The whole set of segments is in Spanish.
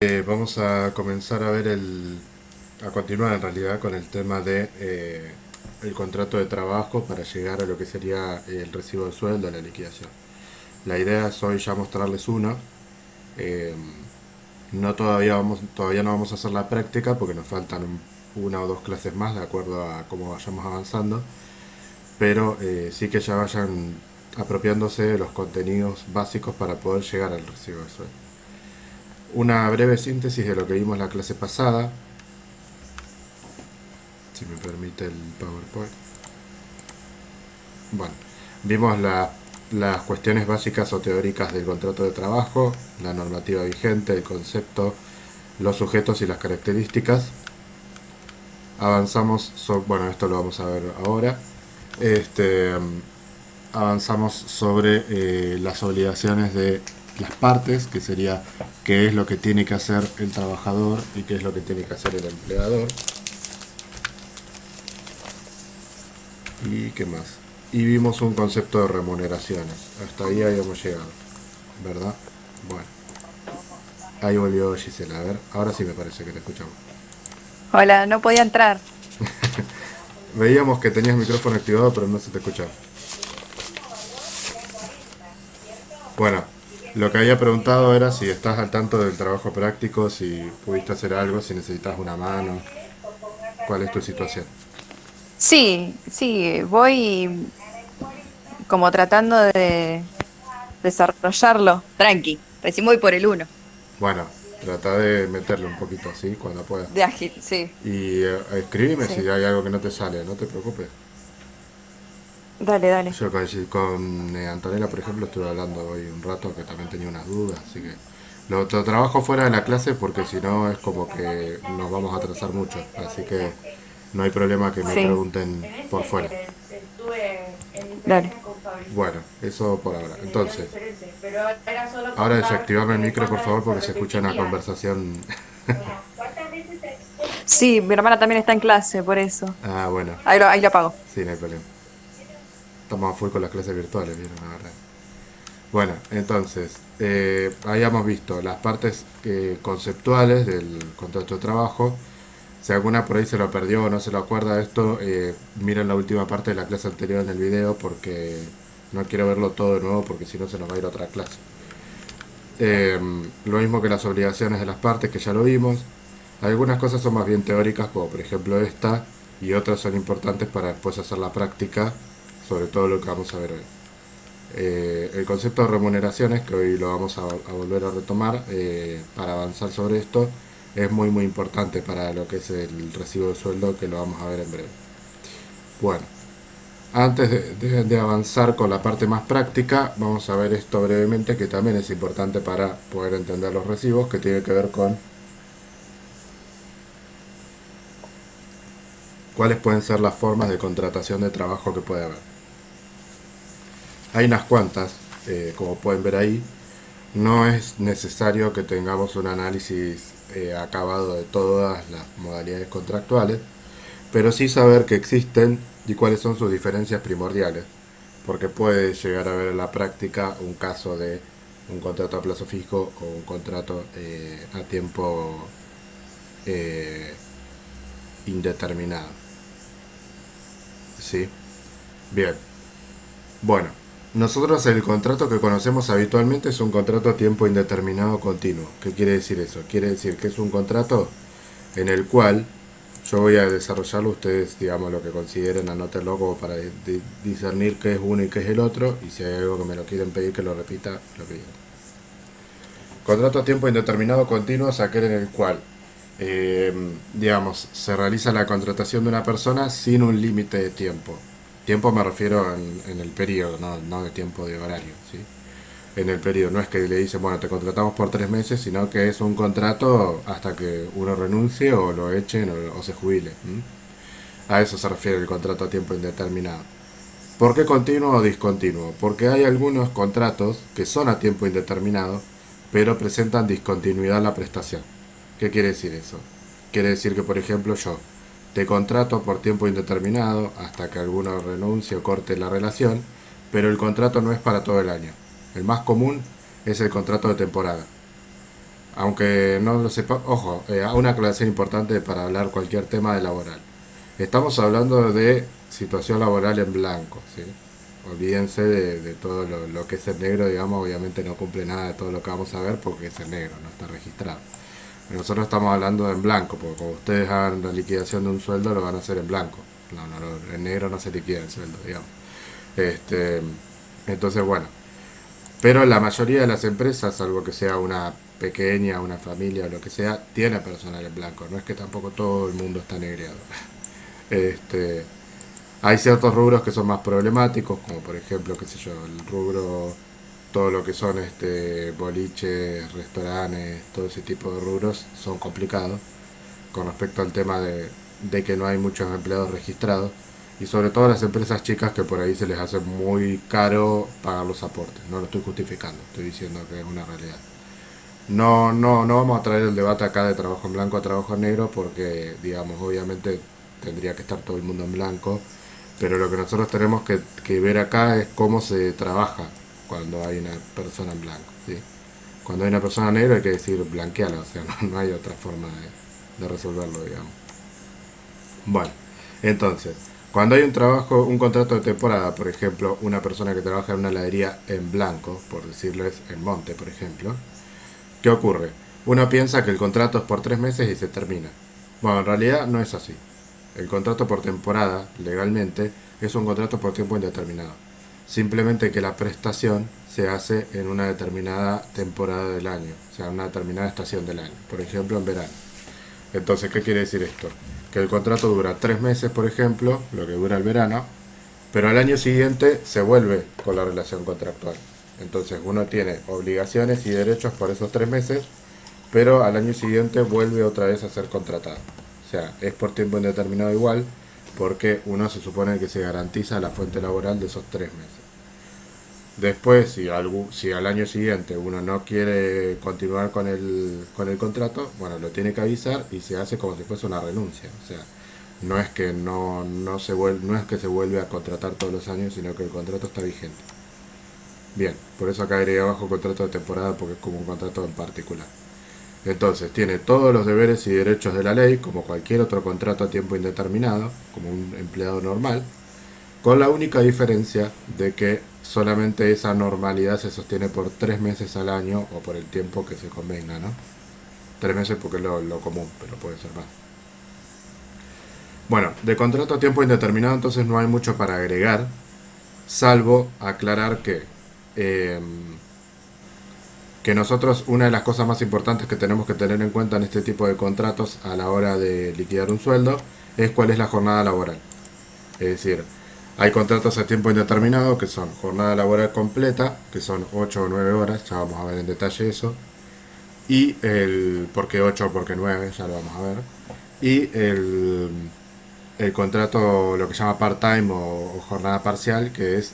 Vamos a comenzar a ver a continuar en realidad con el tema de el contrato de trabajo para llegar a lo que sería el recibo de sueldo, la liquidación. La idea es hoy ya mostrarles uno. eh, no todavía no vamos a hacer la práctica porque nos faltan una o dos clases más de acuerdo a cómo vayamos avanzando, pero sí que ya vayan apropiándose de los contenidos básicos para poder llegar al recibo de sueldo. Una breve síntesis de lo que vimos la clase pasada, si me permite el PowerPoint. Bueno, vimos las cuestiones básicas o teóricas del contrato de trabajo, la normativa vigente, el concepto, los sujetos y las características. Avanzamos, bueno, esto lo vamos a ver ahora. Este, Avanzamos sobre las obligaciones de las partes, que sería qué es lo que tiene que hacer el trabajador y qué es lo que tiene que hacer el empleador. ¿Y qué más? Y vimos un concepto de remuneraciones. Hasta ahí habíamos llegado, ¿verdad? Bueno, ahí volvió Gisela. A ver, ahora sí me parece que te escuchamos. Hola, no podía entrar. Veíamos que tenías el micrófono activado, pero no se te escuchaba. Bueno, lo que había preguntado era si estás al tanto del trabajo práctico, si pudiste hacer algo, si necesitas una mano, cuál es tu situación. Sí, sí, voy como tratando de desarrollarlo. Tranqui, recién voy por el uno. Bueno, trata de meterle un poquito así cuando puedas. De ágil, sí, Y escríbeme si sí. hay algo que no te sale, no te preocupes. Dale, dale. Yo con Antonella, por ejemplo, estuve hablando hoy un rato que también tenía unas dudas, así que lo trabajo fuera de la clase porque si no es como que nos vamos a atrasar mucho, así que no hay problema que me Sí, pregunten por fuera. dale. Bueno, eso por ahora. Entonces, ahora desactivame el micro por favor porque se escucha una conversación. Sí, mi hermana también está en clase, por eso. Ah, bueno, Ahí lo apago. sí, no hay problema. Estamos a full con las clases virtuales, ¿vieron? La verdad. Bueno, entonces, habíamos visto las partes conceptuales del contrato de trabajo. Si alguna por ahí se lo perdió o no se lo acuerda de esto, miren la última parte de la clase anterior en el video porque no quiero verlo todo de nuevo porque si no se nos va a ir a otra clase. Lo mismo que las obligaciones de las partes, que ya lo vimos. Algunas cosas son más bien teóricas, como por ejemplo esta, y otras son importantes para después hacer la práctica, sobre todo lo que vamos a ver hoy. El concepto de remuneraciones, que hoy lo vamos a volver a retomar para avanzar sobre esto, es muy importante para lo que es el recibo de sueldo, que lo vamos a ver en breve. Bueno, antes de avanzar con la parte más práctica, vamos a ver esto brevemente, que también es importante para poder entender los recibos, que tiene que ver con cuáles pueden ser las formas de contratación de trabajo que puede haber. Hay unas cuantas, como pueden ver ahí. No es necesario que tengamos un análisis acabado de todas las modalidades contractuales, pero sí saber que existen y cuáles son sus diferencias primordiales, porque puede llegar a ver en la práctica un caso de un contrato a plazo fijo o un contrato a tiempo eh, indeterminado. ¿Sí? Bien. Bueno, nosotros el contrato que conocemos habitualmente es un contrato a tiempo indeterminado continuo. ¿Qué quiere decir eso? Quiere decir que es un contrato en el cual yo voy a desarrollarlo, ustedes digamos lo que consideren, anótenlo como para discernir qué es uno y qué es el otro, y si hay algo que me lo quieren pedir que lo repita, lo pido. Contrato a tiempo indeterminado continuo es aquel en el cual, eh, digamos, se realiza la contratación de una persona sin un límite de tiempo. Tiempo me refiero en el periodo, no de tiempo de horario, ¿sí? En el periodo, no es que le dicen, bueno, te contratamos por 3 meses, sino que es un contrato hasta que uno renuncie o lo echen o se jubile. ¿M? A eso se refiere el contrato a tiempo indeterminado. ¿Por qué continuo o discontinuo? Porque hay algunos contratos que son a tiempo indeterminado, pero presentan discontinuidad en la prestación. ¿Qué quiere decir eso? Quiere decir que, por ejemplo, yo te contrato por tiempo indeterminado hasta que alguno renuncie o corte la relación, pero el contrato no es para todo el año. El más común es el contrato de temporada. Aunque no lo sepa, ojo, una aclaración importante para hablar cualquier tema de laboral. Estamos hablando de situación laboral en blanco, ¿sí? Olvídense de todo lo que es el negro, digamos, obviamente no cumple nada de todo lo que vamos a ver porque es el negro, no está registrado. Nosotros estamos hablando en blanco, porque cuando ustedes hagan la liquidación de un sueldo lo van a hacer en blanco. En negro no se liquida el sueldo, digamos. Este, entonces, bueno, pero la mayoría de las empresas, salvo que sea una pequeña, una familia o lo que sea, tiene personal en blanco. No es que tampoco todo el mundo está negreado. Este, hay ciertos rubros que son más problemáticos, como por ejemplo, qué sé yo, el rubro, todo lo que son boliches, restaurantes, todo ese tipo de rubros son complicados con respecto al tema de que no hay muchos empleados registrados y sobre todo las empresas chicas que por ahí se les hace muy caro pagar los aportes. No lo estoy justificando, estoy diciendo que es una realidad. No vamos a traer el debate acá de trabajo en blanco a trabajo en negro porque, digamos, obviamente tendría que estar todo el mundo en blanco, pero lo que nosotros tenemos que ver acá es cómo se trabaja cuando hay una persona en blanco, ¿sí? Cuando hay una persona negra hay que decir blanqueala, o sea, no hay otra forma de resolverlo, digamos. Bueno, entonces, cuando hay un trabajo, un contrato de temporada, por ejemplo, una persona que trabaja en una heladería en blanco, por decirles en Monte, por ejemplo, ¿qué ocurre? Uno piensa que el contrato es por 3 meses y se termina. Bueno, en realidad no es así. El contrato por temporada, legalmente, es un contrato por tiempo indeterminado. Simplemente que la prestación se hace en una determinada temporada del año, o sea, en una determinada estación del año, por ejemplo en verano. Entonces, ¿qué quiere decir esto? Que el contrato dura 3 meses, por ejemplo, lo que dura el verano, pero al año siguiente se vuelve con la relación contractual. Entonces uno tiene obligaciones y derechos por esos 3 meses, pero al año siguiente vuelve otra vez a ser contratado. O sea, es por tiempo indeterminado igual, porque uno se supone que se garantiza la fuente laboral de esos 3 meses. Después, si al año siguiente uno no quiere continuar con el contrato, bueno, lo tiene que avisar y se hace como si fuese una renuncia. O sea, no es que no es que se vuelve a contratar todos los años, sino que el contrato está vigente. Bien, por eso acá agregué abajo contrato de temporada porque es como un contrato en particular. Entonces, tiene todos los deberes y derechos de la ley, como cualquier otro contrato a tiempo indeterminado, como un empleado normal, con la única diferencia de que solamente esa normalidad se sostiene por 3 meses al año o por el tiempo que se convenga, ¿no? 3 meses porque es lo común, pero puede ser más. Bueno, de contrato a tiempo indeterminado entonces no hay mucho para agregar, salvo aclarar eh, que nosotros una de las cosas más importantes que tenemos que tener en cuenta en este tipo de contratos a la hora de liquidar un sueldo es cuál es la jornada laboral. Es decir, hay contratos a tiempo indeterminado que son jornada laboral completa, que son 8 o 9 horas, ya vamos a ver en detalle eso. Y por qué 8 o por qué 9, ya lo vamos a ver. Y el contrato, lo que se llama part-time o jornada parcial, que es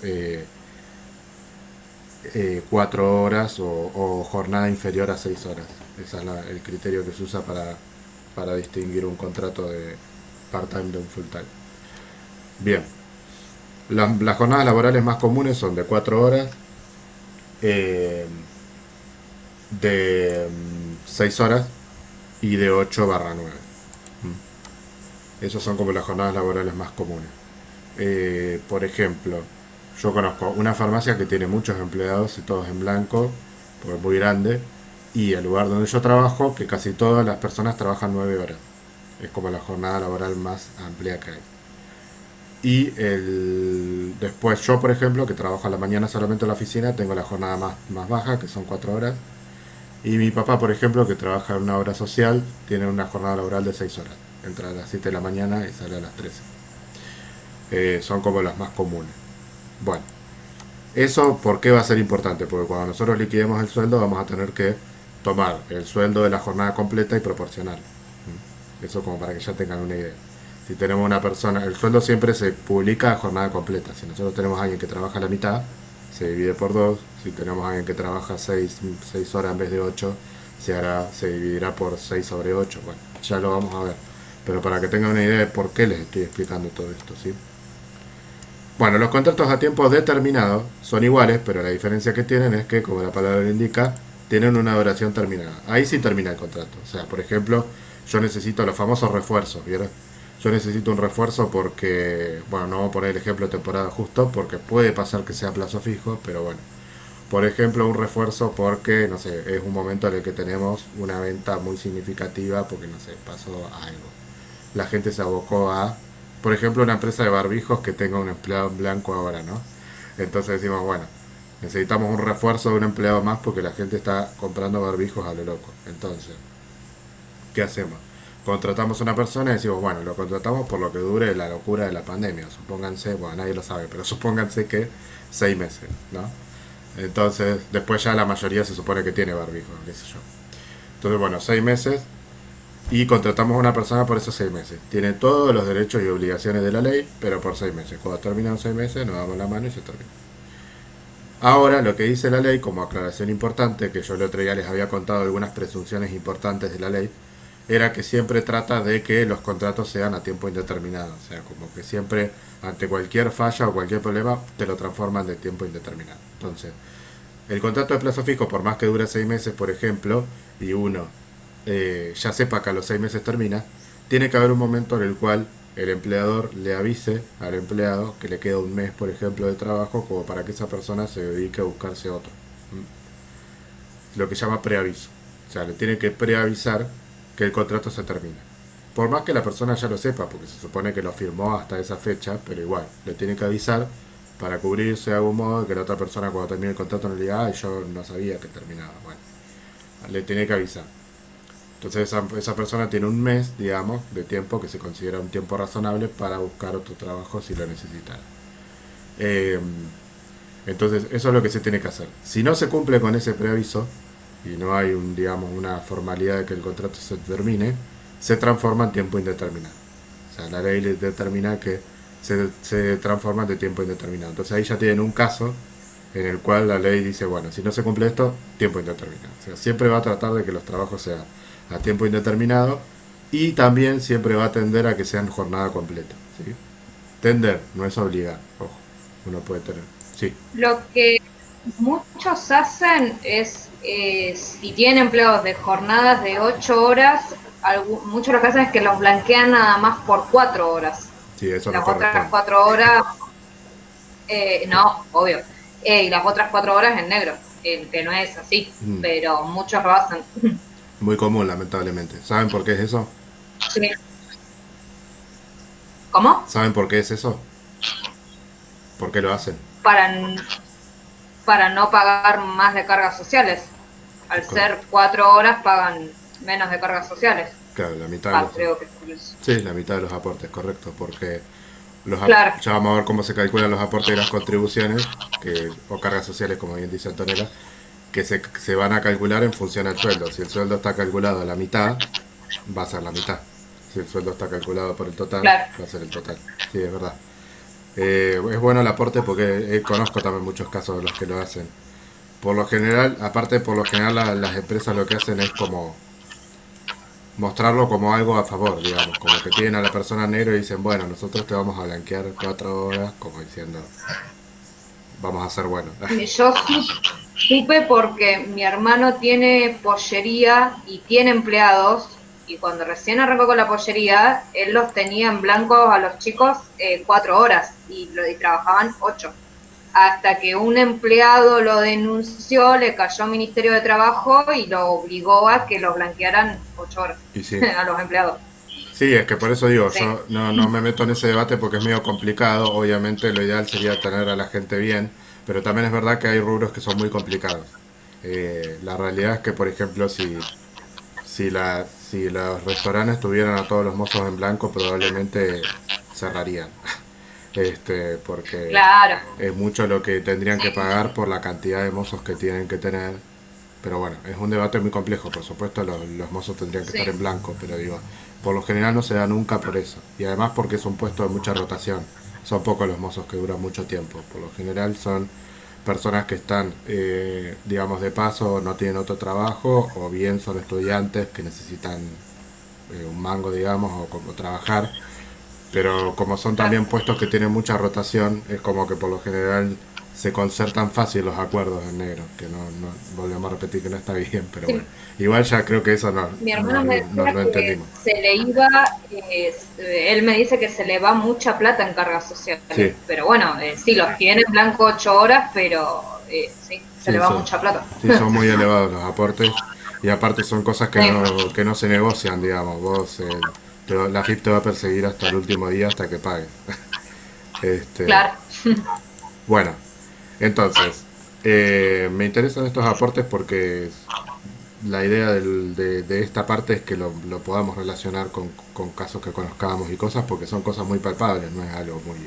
4 horas o jornada inferior a 6 horas. Ese es el criterio que se usa para distinguir un contrato de part-time de un full-time. Bien, las jornadas laborales más comunes son de 4 horas, eh, de 6 horas y de 8/9. Esas son como las jornadas laborales más comunes. Por ejemplo, yo conozco una farmacia que tiene muchos empleados y todos en blanco, porque es muy grande, y el lugar donde yo trabajo, que casi todas las personas trabajan 9 horas. Es como la jornada laboral más amplia que hay. Y después yo, por ejemplo, que trabajo a la mañana solamente en la oficina, tengo la jornada más baja, que son 4 horas. Y mi papá, por ejemplo, que trabaja en una obra social, tiene una jornada laboral de 6 horas. Entra a las 7 de la mañana y sale a las 13. Son como las más comunes. Bueno, eso ¿por qué va a ser importante? Porque cuando nosotros liquidemos el sueldo vamos a tener que tomar el sueldo de la jornada completa y proporcionar. Eso como para que ya tengan una idea. Si tenemos una persona, el sueldo siempre se publica a jornada completa. Si nosotros tenemos a alguien que trabaja la mitad, se divide por 2. Si tenemos a alguien que trabaja 6 horas en vez de 8, se dividirá por 6/8. Bueno, ya lo vamos a ver. Pero para que tengan una idea de por qué les estoy explicando todo esto, ¿sí? Bueno, los contratos a tiempo determinado son iguales, pero la diferencia que tienen es que, como la palabra lo indica, tienen una duración terminada. Ahí sí termina el contrato. O sea, por ejemplo, yo necesito los famosos refuerzos, ¿vieron? Yo necesito un refuerzo porque, bueno, no voy a poner el ejemplo de temporada justo, porque puede pasar que sea plazo fijo, pero bueno. Por ejemplo, un refuerzo porque, no sé, es un momento en el que tenemos una venta muy significativa porque, no sé, pasó algo. La gente se abocó a, por ejemplo, una empresa de barbijos que tenga un empleado en blanco ahora, ¿no? Entonces decimos, bueno, necesitamos un refuerzo de un empleado más porque la gente está comprando barbijos a lo loco. Entonces, ¿qué hacemos? Contratamos a una persona y decimos, bueno, lo contratamos por lo que dure la locura de la pandemia. Supónganse, bueno, nadie lo sabe, pero supónganse que 6 meses, ¿no? Entonces, después ya la mayoría se supone que tiene barbijo, qué sé yo. Entonces, bueno, 6 meses y contratamos a una persona por esos 6 meses. Tiene todos los derechos y obligaciones de la ley, pero por 6 meses. Cuando terminan 6 meses, nos damos la mano y se termina. Ahora, lo que dice la ley, como aclaración importante, que yo el otro día les había contado algunas presunciones importantes de la ley, era que siempre trata de que los contratos sean a tiempo indeterminado. O sea, como que siempre, ante cualquier falla o cualquier problema, te lo transforman de tiempo indeterminado. Entonces, el contrato de plazo fijo, por más que dure 6 meses, por ejemplo, y uno ya sepa que a los 6 meses termina, tiene que haber un momento en el cual el empleador le avise al empleado que le queda un mes, por ejemplo, de trabajo, como para que esa persona se dedique a buscarse otro. Lo que llama preaviso. O sea, le tiene que preavisar que el contrato se termina. Por más que la persona ya lo sepa, porque se supone que lo firmó hasta esa fecha, pero igual, le tiene que avisar para cubrirse de algún modo que la otra persona cuando termine el contrato no le diga, ay, yo no sabía que terminaba. Bueno, le tiene que avisar. Entonces esa persona tiene un mes, digamos, de tiempo que se considera un tiempo razonable para buscar otro trabajo si lo necesita. Eh, entonces eso es lo que se tiene que hacer. Si no se cumple con ese preaviso y no hay digamos, una formalidad de que el contrato se termine, se transforma en tiempo indeterminado. O sea, la ley determina que se transforma de tiempo indeterminado. Entonces ahí ya tienen un caso en el cual la ley dice, bueno, si no se cumple esto, tiempo indeterminado. O sea, siempre va a tratar de que los trabajos sean a tiempo indeterminado y también siempre va a tender a que sean jornada completa. ¿Sí? Tender, no es obligar, ojo, uno puede tener. Sí. Lo que muchos hacen es, si tienen empleados de jornadas de 8 horas, muchos lo que hacen es que los blanquean nada más por 4 horas. Sí, eso las no otras 4 horas, no, obvio. Y las otras 4 horas en negro, que no es así, pero muchos lo hacen. Muy común, lamentablemente. ¿Saben por qué es eso? Sí. ¿Cómo? ¿Saben por qué es eso? ¿Por qué lo hacen? Para no pagar más de cargas sociales. Al ser 4 horas pagan menos de cargas sociales. Claro, la mitad de los... creo que es eso. Sí, la mitad de los aportes, correcto, porque Claro. ya vamos a ver cómo se calculan los aportes y las contribuciones, o cargas sociales, como bien dice Antonella, que se van a calcular en función al sueldo. Si el sueldo está calculado a la mitad, va a ser la mitad. Si el sueldo está calculado por el total, Claro. va a ser el total. Sí, es verdad. Es bueno el aporte porque conozco también muchos casos de los que lo hacen. Por lo general, las empresas lo que hacen es como mostrarlo como algo a favor, digamos, como que tienen a la persona negra y dicen, bueno, nosotros te vamos a blanquear 4 horas, como diciendo, vamos a ser buenos. Yo supe porque mi hermano tiene pollería y tiene empleados, y cuando recién arrancó con la pollería, él los tenía en blanco a los chicos 4 horas y trabajaban 8. Hasta que un empleado lo denunció, le cayó Ministerio de Trabajo y lo obligó a que los blanquearan 8 horas Y sí. a los empleados. Sí, es que por eso digo, Sí. yo no me meto en ese debate porque es medio complicado. Obviamente lo ideal sería tener a la gente bien, pero también es verdad que hay rubros que son muy complicados. La realidad es que, por ejemplo, si los restaurantes tuvieran a todos los mozos en blanco, probablemente cerrarían. Porque Claro. es mucho lo que tendrían que pagar por la cantidad de mozos que tienen que tener. Pero bueno, es un debate muy complejo. Por supuesto, los mozos tendrían que Sí. estar en blanco, pero digo, por lo general no se da nunca por eso. Y además porque es un puesto de mucha rotación. Son pocos los mozos que duran mucho tiempo. Por lo general son personas que están, digamos, de paso, no tienen otro trabajo, o bien son estudiantes que necesitan un mango, digamos, o como trabajar. Pero como son también puestos que tienen mucha rotación, es como que por lo general se concertan fácil los acuerdos en negro, que no volvemos a repetir que no está bien, pero bueno. Sí, Igual ya creo que eso mi hermano me decía lo que entendimos. se le iba, él me dice que se le va mucha plata en cargas sociales, Sí, pero bueno, sí, los tiene en blanco 8 horas, pero sí, se sí, le va mucha plata. sí, son muy elevados los aportes y aparte son cosas Sí, que no se negocian, digamos. Vos, la FIP te va a perseguir hasta el último día hasta que pagues. Este, claro. bueno, entonces, me interesan estos aportes porque la idea de esta parte es que lo podamos relacionar con casos que conozcamos y cosas porque son cosas muy palpables, no es algo muy...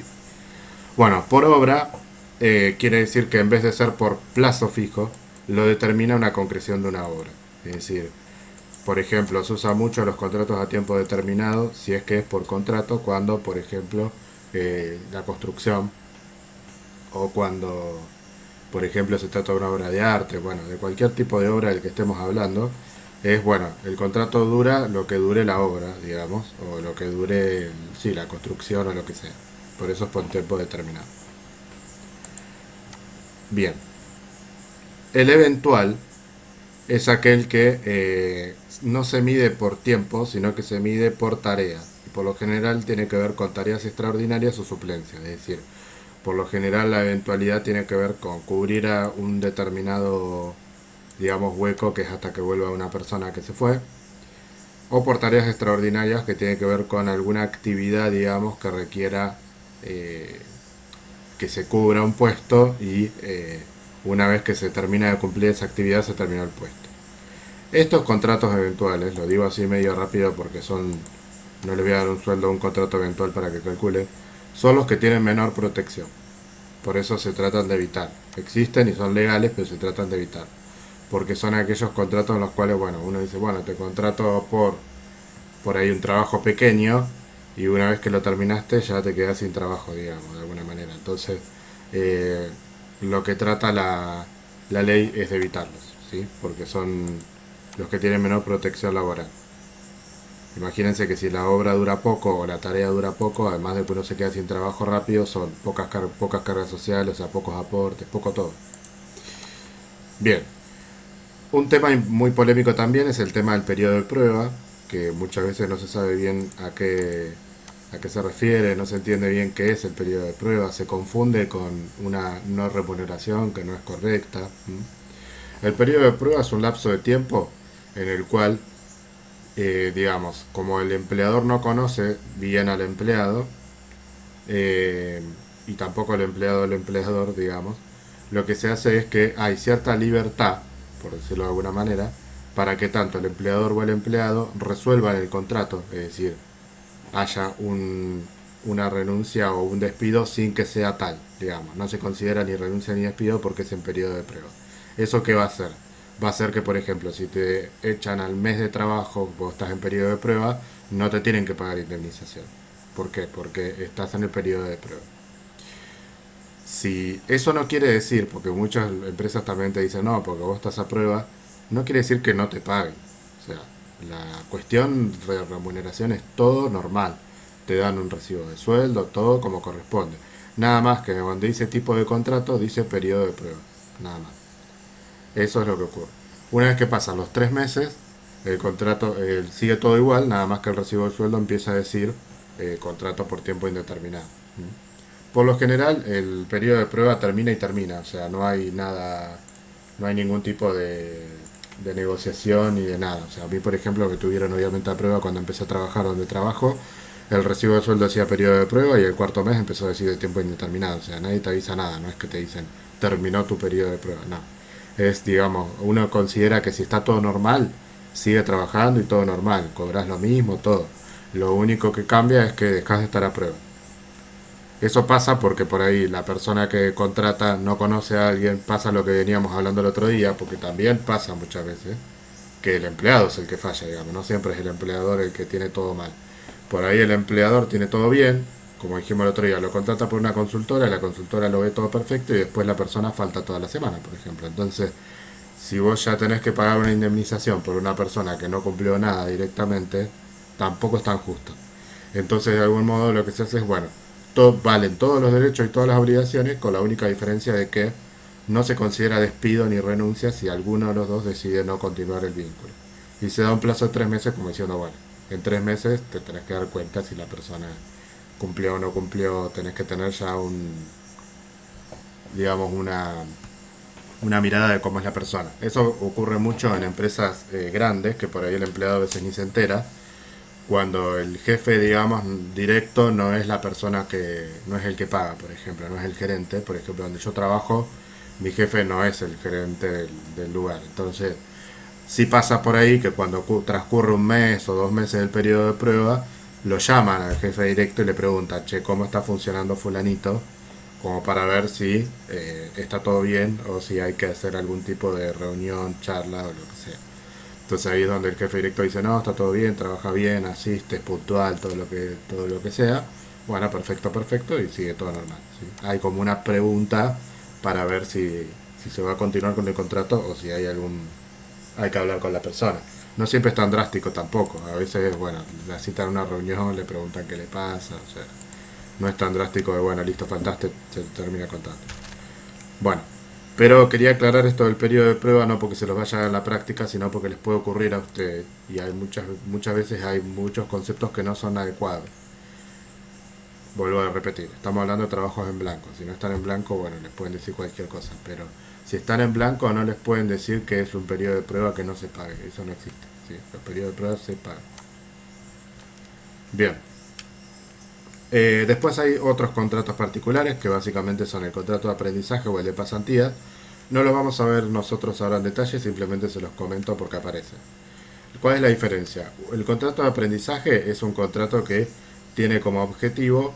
Bueno, por obra quiere decir que en vez de ser por plazo fijo, lo determina una concreción de una obra. Es decir, por ejemplo, se usa mucho los contratos a tiempo determinado si es que es por contrato cuando, por ejemplo, la construcción o cuando, por ejemplo, se trata de una obra de arte, bueno, de cualquier tipo de obra del que estemos hablando, es bueno, el contrato dura lo que dure la obra, digamos, o lo que dure, sí, la construcción o lo que sea. Por eso es por tiempo determinado. Bien, el eventual es aquel que no se mide por tiempo, sino que se mide por tarea. Y por lo general tiene que ver con tareas extraordinarias o suplencias. Es decir, por lo general la eventualidad tiene que ver con cubrir a un determinado, digamos, hueco que es hasta que vuelva una persona que se fue. O por tareas extraordinarias que tiene que ver con alguna actividad, digamos, que requiera eh, que se cubra un puesto y una vez que se termina de cumplir esa actividad se terminó el puesto. Estos contratos eventuales, lo digo así medio rápido porque son, no les voy a dar un sueldo a un contrato eventual para que calcule, son los que tienen menor protección. Por eso se tratan de evitar. Existen y son legales, pero se tratan de evitar. Porque son aquellos contratos en los cuales, bueno, uno dice, bueno, te contrato por ahí un trabajo pequeño y una vez que lo terminaste ya te quedas sin trabajo, digamos, de alguna manera. Entonces, eh, lo que trata la ley es de evitarlos, ¿sí? Porque son los que tienen menor protección laboral. Imagínense que si la obra dura poco o la tarea dura poco, además de que uno se queda sin trabajo rápido, son pocas cargas sociales, o sea, pocos aportes, poco todo. Bien, un tema muy polémico también es el tema del periodo de prueba, que muchas veces no se sabe bien a qué se refiere, no se entiende bien qué es el periodo de prueba, se confunde con una no remuneración que no es correcta. El periodo de prueba es un lapso de tiempo en el cual, digamos, como el empleador no conoce bien al empleado, eh, y tampoco el empleado al empleador, digamos, lo que se hace es que hay cierta libertad, por decirlo de alguna manera, para que tanto el empleador o el empleado resuelvan el contrato, es decir, haya una renuncia o un despido sin que sea tal, digamos. No se considera ni renuncia ni despido porque es en periodo de prueba. ¿Eso qué va a hacer? Va a hacer que, por ejemplo, si te echan al mes de trabajo, vos estás en periodo de prueba, no te tienen que pagar indemnización. ¿Por qué? Porque estás en el periodo de prueba. Si eso no quiere decir, porque muchas empresas también te dicen, no, porque vos estás a prueba, no quiere decir que no te paguen. O sea, la cuestión de remuneración es todo normal. Te dan un recibo de sueldo, todo como corresponde. Nada más que cuando dice tipo de contrato, dice periodo de prueba. Nada más. Eso es lo que ocurre. Una vez que pasan los 3 meses, el contrato sigue todo igual, nada más que el recibo de sueldo empieza a decir contrato por tiempo indeterminado. Por lo general, el periodo de prueba termina y termina, o sea, no hay nada, no hay ningún tipo de negociación ni de nada. O sea, a mí, por ejemplo, que tuvieron obviamente a prueba cuando empecé a trabajar donde trabajo, el recibo de sueldo decía periodo de prueba y el cuarto mes empezó a decir de tiempo indeterminado. O sea, nadie te avisa nada, no es que te dicen terminó tu periodo de prueba, no. Es, digamos, uno considera que si está todo normal, sigue trabajando y todo normal, cobras lo mismo, todo. Lo único que cambia es que dejas de estar a prueba. Eso pasa porque por ahí la persona que contrata no conoce a alguien, pasa lo que veníamos hablando el otro día, porque también pasa muchas veces que el empleado es el que falla, digamos, no siempre es el empleador el que tiene todo mal. Por ahí el empleador tiene todo bien, como dijimos el otro día, lo contrata por una consultora, la consultora lo ve todo perfecto y después la persona falta toda la semana, por ejemplo. Entonces, si vos ya tenés que pagar una indemnización por una persona que no cumplió nada directamente, tampoco es tan justo. Entonces, de algún modo lo que se hace es, bueno, valen todos los derechos y todas las obligaciones, con la única diferencia de que no se considera despido ni renuncia si alguno de los dos decide no continuar el vínculo. Y se da un plazo de 3 meses como diciendo, bueno, en 3 meses te tenés que dar cuenta si la persona cumplió o no cumplió, tenés que tener ya digamos, una mirada de cómo es la persona. Eso ocurre mucho en empresas grandes, que por ahí el empleado a veces ni se entera, cuando el jefe, digamos, directo no es la persona no es el que paga, por ejemplo, no es el gerente. Por ejemplo, donde yo trabajo, mi jefe no es el gerente del lugar. Entonces, sí pasa por ahí que cuando transcurre 1 mes o 2 meses del periodo de prueba, lo llaman al jefe directo y le preguntan, che, ¿cómo está funcionando fulanito? Como para ver si está todo bien o si hay que hacer algún tipo de reunión, charla o lo que sea. Entonces ahí es donde el jefe directo dice, no, está todo bien, trabaja bien, asiste, es puntual, todo lo que sea. Bueno, perfecto, perfecto, y sigue todo normal, ¿sí? Hay como una pregunta para ver si se va a continuar con el contrato o si hay que hablar con la persona. No siempre es tan drástico tampoco. A veces, bueno, la citan a una reunión, le preguntan qué le pasa, o sea, no es tan drástico de, bueno, listo, fantástico, se termina el contrato. Bueno, pero quería aclarar esto del periodo de prueba, no porque se los vaya a dar en la práctica, sino porque les puede ocurrir a ustedes. Y hay muchas veces hay muchos conceptos que no son adecuados. Vuelvo a repetir, estamos hablando de trabajos en blanco. Si no están en blanco, bueno, les pueden decir cualquier cosa, pero si están en blanco no les pueden decir que es un periodo de prueba que no se pague. Eso no existe, ¿sí? El periodo de prueba se paga. Bien. Después hay otros contratos particulares que básicamente son el contrato de aprendizaje o el de pasantía. No los vamos a ver nosotros ahora en detalle, simplemente se los comento porque aparecen. ¿Cuál es la diferencia? El contrato de aprendizaje es un contrato que tiene como objetivo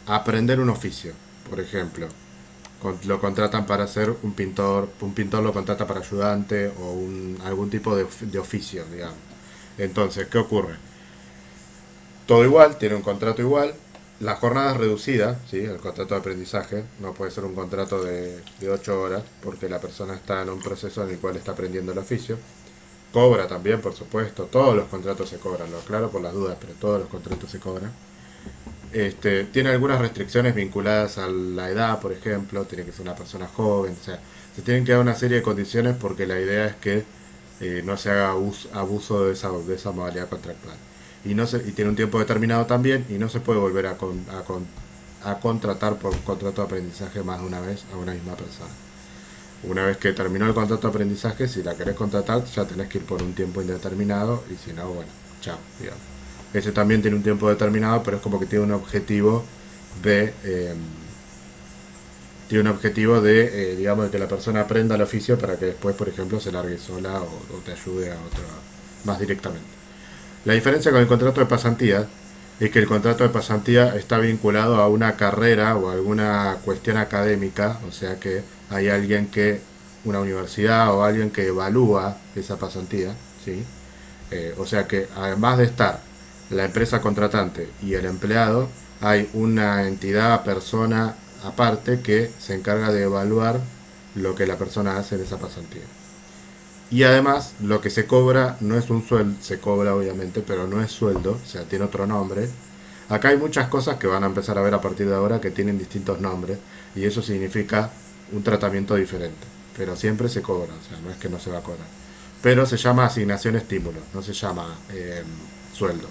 aprender un oficio. Por ejemplo, lo contratan para ser un pintor lo contrata para ayudante o algún tipo de oficio, digamos. Entonces, ¿qué ocurre? Todo igual, tiene un contrato igual, la jornada es reducida, ¿sí? El contrato de aprendizaje no puede ser un contrato de 8 horas porque la persona está en un proceso en el cual está aprendiendo el oficio. Cobra también, por supuesto, todos los contratos se cobran, lo aclaro por las dudas, pero todos los contratos se cobran. Tiene algunas restricciones vinculadas a la edad, por ejemplo, tiene que ser una persona joven, o sea, se tienen que dar una serie de condiciones porque la idea es que no se haga abuso de esa modalidad contractual. Y tiene un tiempo determinado también y no se puede volver a contratar por un contrato de aprendizaje más de una vez a una misma persona. Una vez que terminó el contrato de aprendizaje, si la querés contratar, ya tenés que ir por un tiempo indeterminado y si no, bueno, chao, digamos. Ese también tiene un tiempo determinado, pero es como que tiene un objetivo digamos, de que la persona aprenda el oficio para que después, por ejemplo, se largue sola o te ayude a otro más directamente. La diferencia con el contrato de pasantía es que el contrato de pasantía está vinculado a una carrera o a alguna cuestión académica, o sea que hay una universidad o alguien que evalúa esa pasantía, ¿sí? O sea que además de estar la empresa contratante y el empleado, hay una entidad, persona aparte que se encarga de evaluar lo que la persona hace en esa pasantía. Y además, lo que se cobra no es un sueldo, se cobra obviamente, pero no es sueldo, o sea, tiene otro nombre. Acá hay muchas cosas que van a empezar a ver a partir de ahora que tienen distintos nombres, y eso significa un tratamiento diferente. Pero siempre se cobra, o sea, no es que no se va a cobrar. Pero se llama asignación estímulo, no se llama sueldo.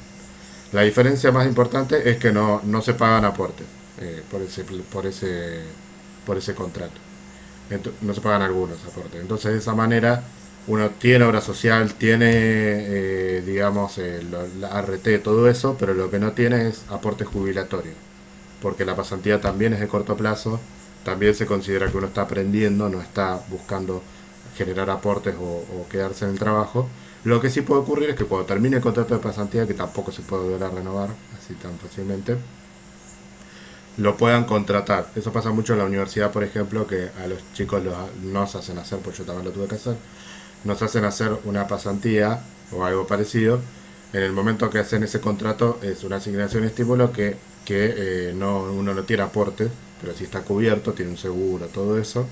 La diferencia más importante es que no se pagan aportes por ese contrato. No se pagan algunos aportes. Entonces, de esa manera, uno tiene obra social, tiene, digamos, la ART, todo eso, pero lo que no tiene es aporte jubilatorio, porque la pasantía también es de corto plazo, también se considera que uno está aprendiendo, no está buscando generar aportes o quedarse en el trabajo. Lo que sí puede ocurrir es que cuando termine el contrato de pasantía, que tampoco se puede volver a renovar así tan fácilmente, lo puedan contratar. Eso pasa mucho en la universidad, por ejemplo, que a los chicos nos hacen hacer, pues yo también lo tuve que hacer, nos hacen hacer una pasantía o algo parecido. En el momento que hacen ese contrato es una asignación estímulo que uno no tiene aporte, pero sí está cubierto, tiene un seguro, todo eso.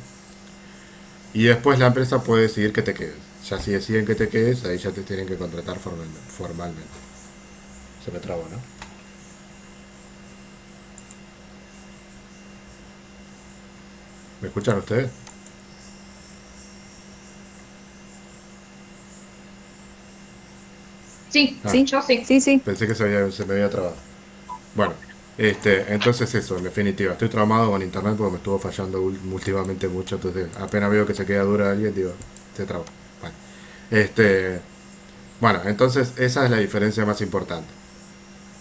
Y después la empresa puede decidir que te quedes. Ya si deciden que te quedes, ahí ya te tienen que contratar formalmente. Se me trabó, ¿no? ¿Me escuchan ustedes? Sí, Ah, Sí, yo sí. sí, sí. pensé que se me había trabado. Bueno, entonces eso, en definitiva, estoy traumado con internet porque me estuvo fallando últimamente mucho, entonces apenas veo que se queda dura alguien, digo, se traba. Bueno, este, bueno, entonces esa es la diferencia más importante.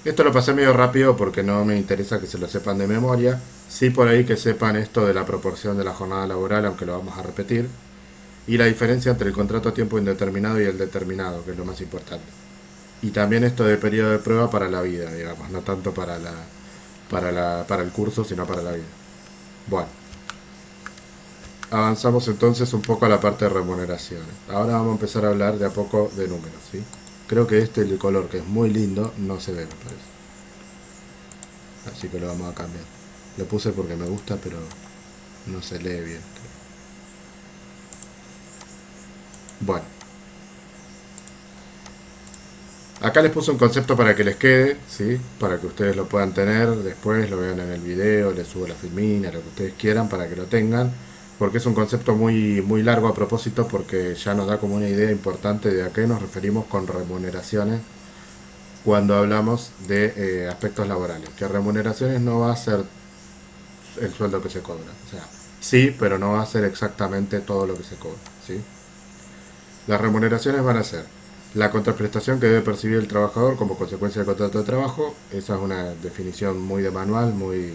Esto lo pasé medio rápido porque no me interesa que se lo sepan de memoria. Sí por ahí que sepan esto de la proporción de la jornada laboral, aunque lo vamos a repetir. Y la diferencia entre el contrato a tiempo indeterminado y el determinado, que es lo más importante. Y también esto de periodo de prueba para la vida, digamos, no tanto para el curso, sino para la vida. Bueno, avanzamos entonces un poco a la parte de remuneraciones. Ahora vamos a empezar a hablar de a poco de números, ¿sí? Creo que el color, que es muy lindo, no se ve, me parece. Así que lo vamos a cambiar. Lo puse porque me gusta, pero no se lee bien. Bueno, acá les puse un concepto para que les quede, ¿sí? Para que ustedes lo puedan tener, después lo vean en el video, les subo la filmina, lo que ustedes quieran para que lo tengan, porque es un concepto muy, muy largo a propósito, porque ya nos da como una idea importante de a qué nos referimos con remuneraciones cuando hablamos de aspectos laborales. Que remuneraciones no va a ser el sueldo que se cobra, o sea, sí, pero no va a ser exactamente todo lo que se cobra, ¿sí? Las remuneraciones van a ser la contraprestación que debe percibir el trabajador como consecuencia del contrato de trabajo. Esa es una definición muy de manual, muy,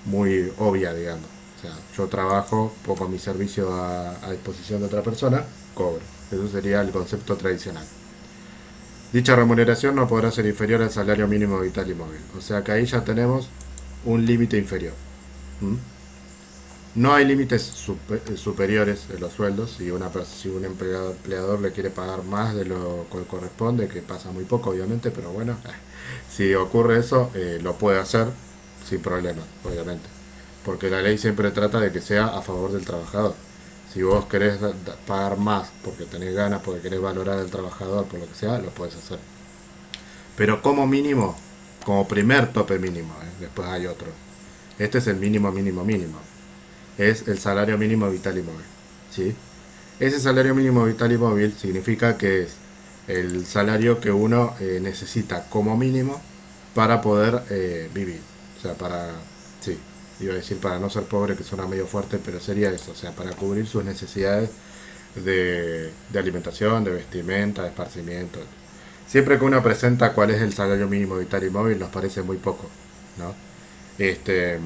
muy obvia, digamos. O sea, yo trabajo, pongo mi servicio a disposición de otra persona, cobro. Eso sería el concepto tradicional. Dicha remuneración no podrá ser inferior al salario mínimo vital y móvil. O sea que ahí ya tenemos un límite inferior. ¿Mm? No hay límites superiores en los sueldos. Si un empleador le quiere pagar más de lo que corresponde, que pasa muy poco obviamente, pero bueno, si ocurre eso, lo puede hacer sin problema, obviamente. Porque la ley siempre trata de que sea a favor del trabajador. Si vos querés pagar más porque tenés ganas, porque querés valorar al trabajador, por lo que sea, lo puedes hacer. Pero como mínimo, como primer tope mínimo, después hay otro. Este es el mínimo, mínimo, mínimo, es el salario mínimo vital y móvil, ¿sí? Ese salario mínimo vital y móvil significa que es el salario que uno necesita como mínimo para poder vivir. O sea, sí, iba a decir para no ser pobre, que suena medio fuerte, pero sería eso, o sea, para cubrir sus necesidades de alimentación, de vestimenta, de esparcimiento. Siempre que uno presenta cuál es el salario mínimo vital y móvil, nos parece muy poco, ¿no? Este,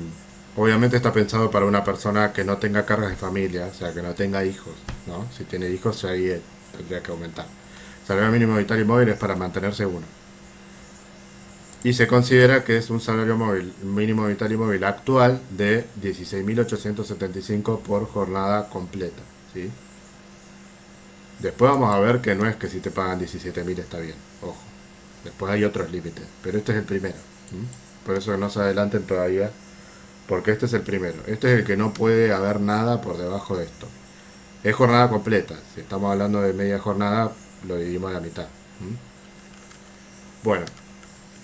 obviamente está pensado para una persona que no tenga cargas de familia, o sea, que no tenga hijos, ¿no? Si tiene hijos, ahí tendría que aumentar. El salario mínimo vital y móvil es para mantenerse uno. Y se considera que es un salario mínimo vital y móvil actual de 16.875 por jornada completa, ¿sí? Después vamos a ver que no es que si te pagan 17.000 está bien, ojo. Después hay otros límites, pero este es el primero. ¿Sí? Por eso no se adelanten todavía, porque este es el primero. Este es el que no puede haber nada por debajo de esto. Es jornada completa. Si estamos hablando de media jornada, lo dividimos a la mitad. ¿Mm? Bueno,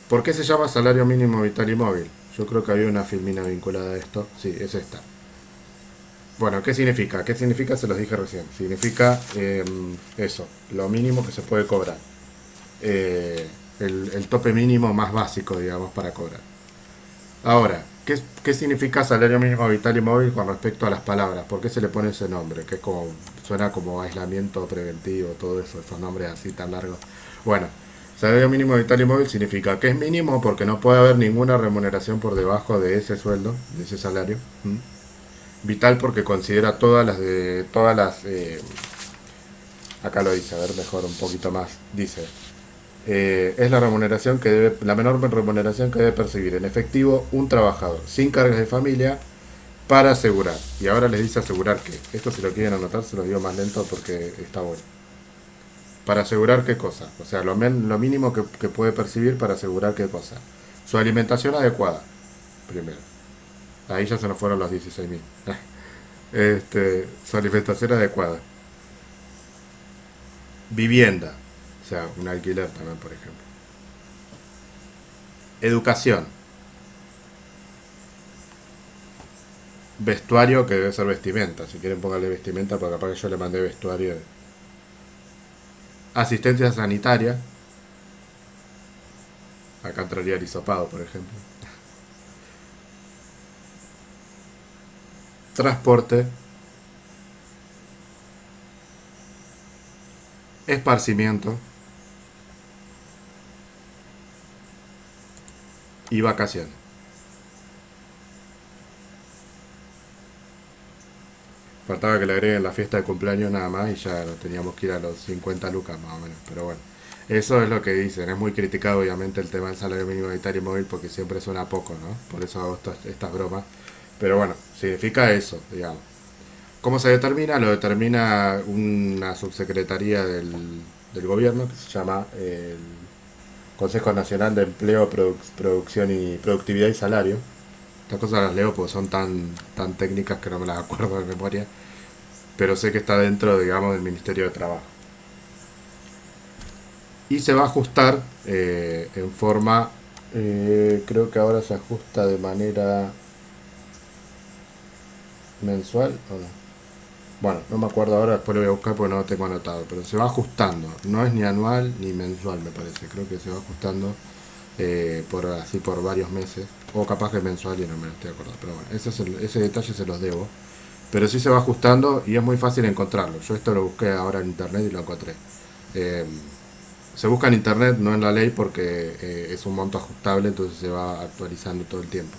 ¿por qué se llama salario mínimo vital y móvil? Yo creo que había una filmina vinculada a esto. Sí, es esta. Bueno, ¿qué significa? ¿Qué significa? Se los dije recién. Significa eso, lo mínimo que se puede cobrar. Eh, el tope mínimo más básico, digamos, para cobrar. Ahora, ¿qué significa salario mínimo vital y móvil con respecto a las palabras? ¿Por qué se le pone ese nombre? Que es como, suena como aislamiento preventivo, todo eso, esos nombres así tan largos. Bueno, salario mínimo vital y móvil significa que es mínimo porque no puede haber ninguna remuneración por debajo de ese sueldo, de ese salario. ¿Mm? Vital porque considera acá lo dice, a ver mejor un poquito más, dice, es la menor remuneración que debe percibir en efectivo un trabajador sin cargas de familia para asegurar. Y ahora les dice asegurar que, esto si lo quieren anotar se lo digo más lento porque está bueno. Para asegurar qué cosa, o sea, lo mínimo que puede percibir para asegurar qué cosa. Su alimentación adecuada, primero. Ahí ya se nos fueron los 16.000. Su alimentación adecuada. Vivienda, o sea, un alquiler también, por ejemplo. Educación. vestuario, que debe ser vestimenta. Si quieren pónganle vestimenta, porque capaz que yo le mandé vestuario. Asistencia sanitaria. Acá entraría el hisopado, por ejemplo. Transporte. Esparcimiento. Y vacaciones. Faltaba que le agreguen la fiesta de cumpleaños nada más y ya teníamos que ir a los 50 lucas más o menos. Pero bueno, eso es lo que dicen. Es muy criticado obviamente el tema del salario mínimo vital y móvil porque siempre suena poco, ¿no? Por eso hago estas bromas. Pero bueno, significa eso, digamos. ¿Cómo se determina? Lo determina una subsecretaría del gobierno que se llama el Consejo Nacional de Empleo, Producción y Productividad y Salario. Estas cosas las leo porque son tan técnicas que no me las acuerdo de memoria, pero sé que está dentro, digamos, del Ministerio de Trabajo. Y se va a ajustar en forma, creo que ahora se ajusta de manera mensual o no. Bueno, no me acuerdo ahora, después lo voy a buscar porque no lo tengo anotado, pero se va ajustando, no es ni anual ni mensual me parece, creo que se va ajustando por varios meses, o capaz que mensual y no me lo estoy acordando, pero bueno, ese detalle se los debo, pero sí se va ajustando y es muy fácil encontrarlo. Yo esto lo busqué ahora en internet y lo encontré. Eh, Se busca en internet, no en la ley, porque es un monto ajustable, entonces se va actualizando todo el tiempo.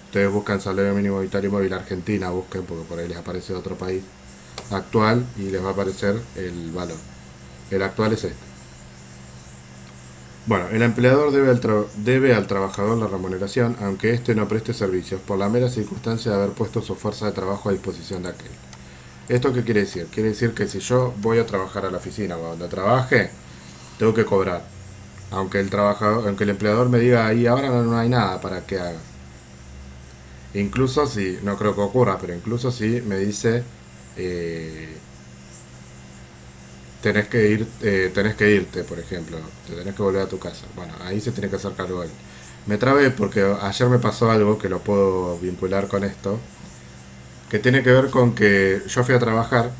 Ustedes buscan salario mínimo vital y móvil Argentina, busquen porque por ahí les aparece otro país actual y les va a aparecer el valor. El actual es este. Bueno, el empleador debe al trabajador la remuneración, aunque éste no preste servicios, por la mera circunstancia de haber puesto su fuerza de trabajo a disposición de aquel. ¿Esto qué quiere decir? Quiere decir que si yo voy a trabajar a la oficina, cuando trabaje, tengo que cobrar. Aunque el empleador me diga ahí ahora no hay nada para que haga. Incluso si, no creo que ocurra, pero incluso si me dice tenés que irte, por ejemplo, te tenés que volver a tu casa. Bueno, ahí se tiene que hacer cargo él. Me trabé porque ayer me pasó algo que lo puedo vincular con esto, que tiene que ver con que yo fui a trabajar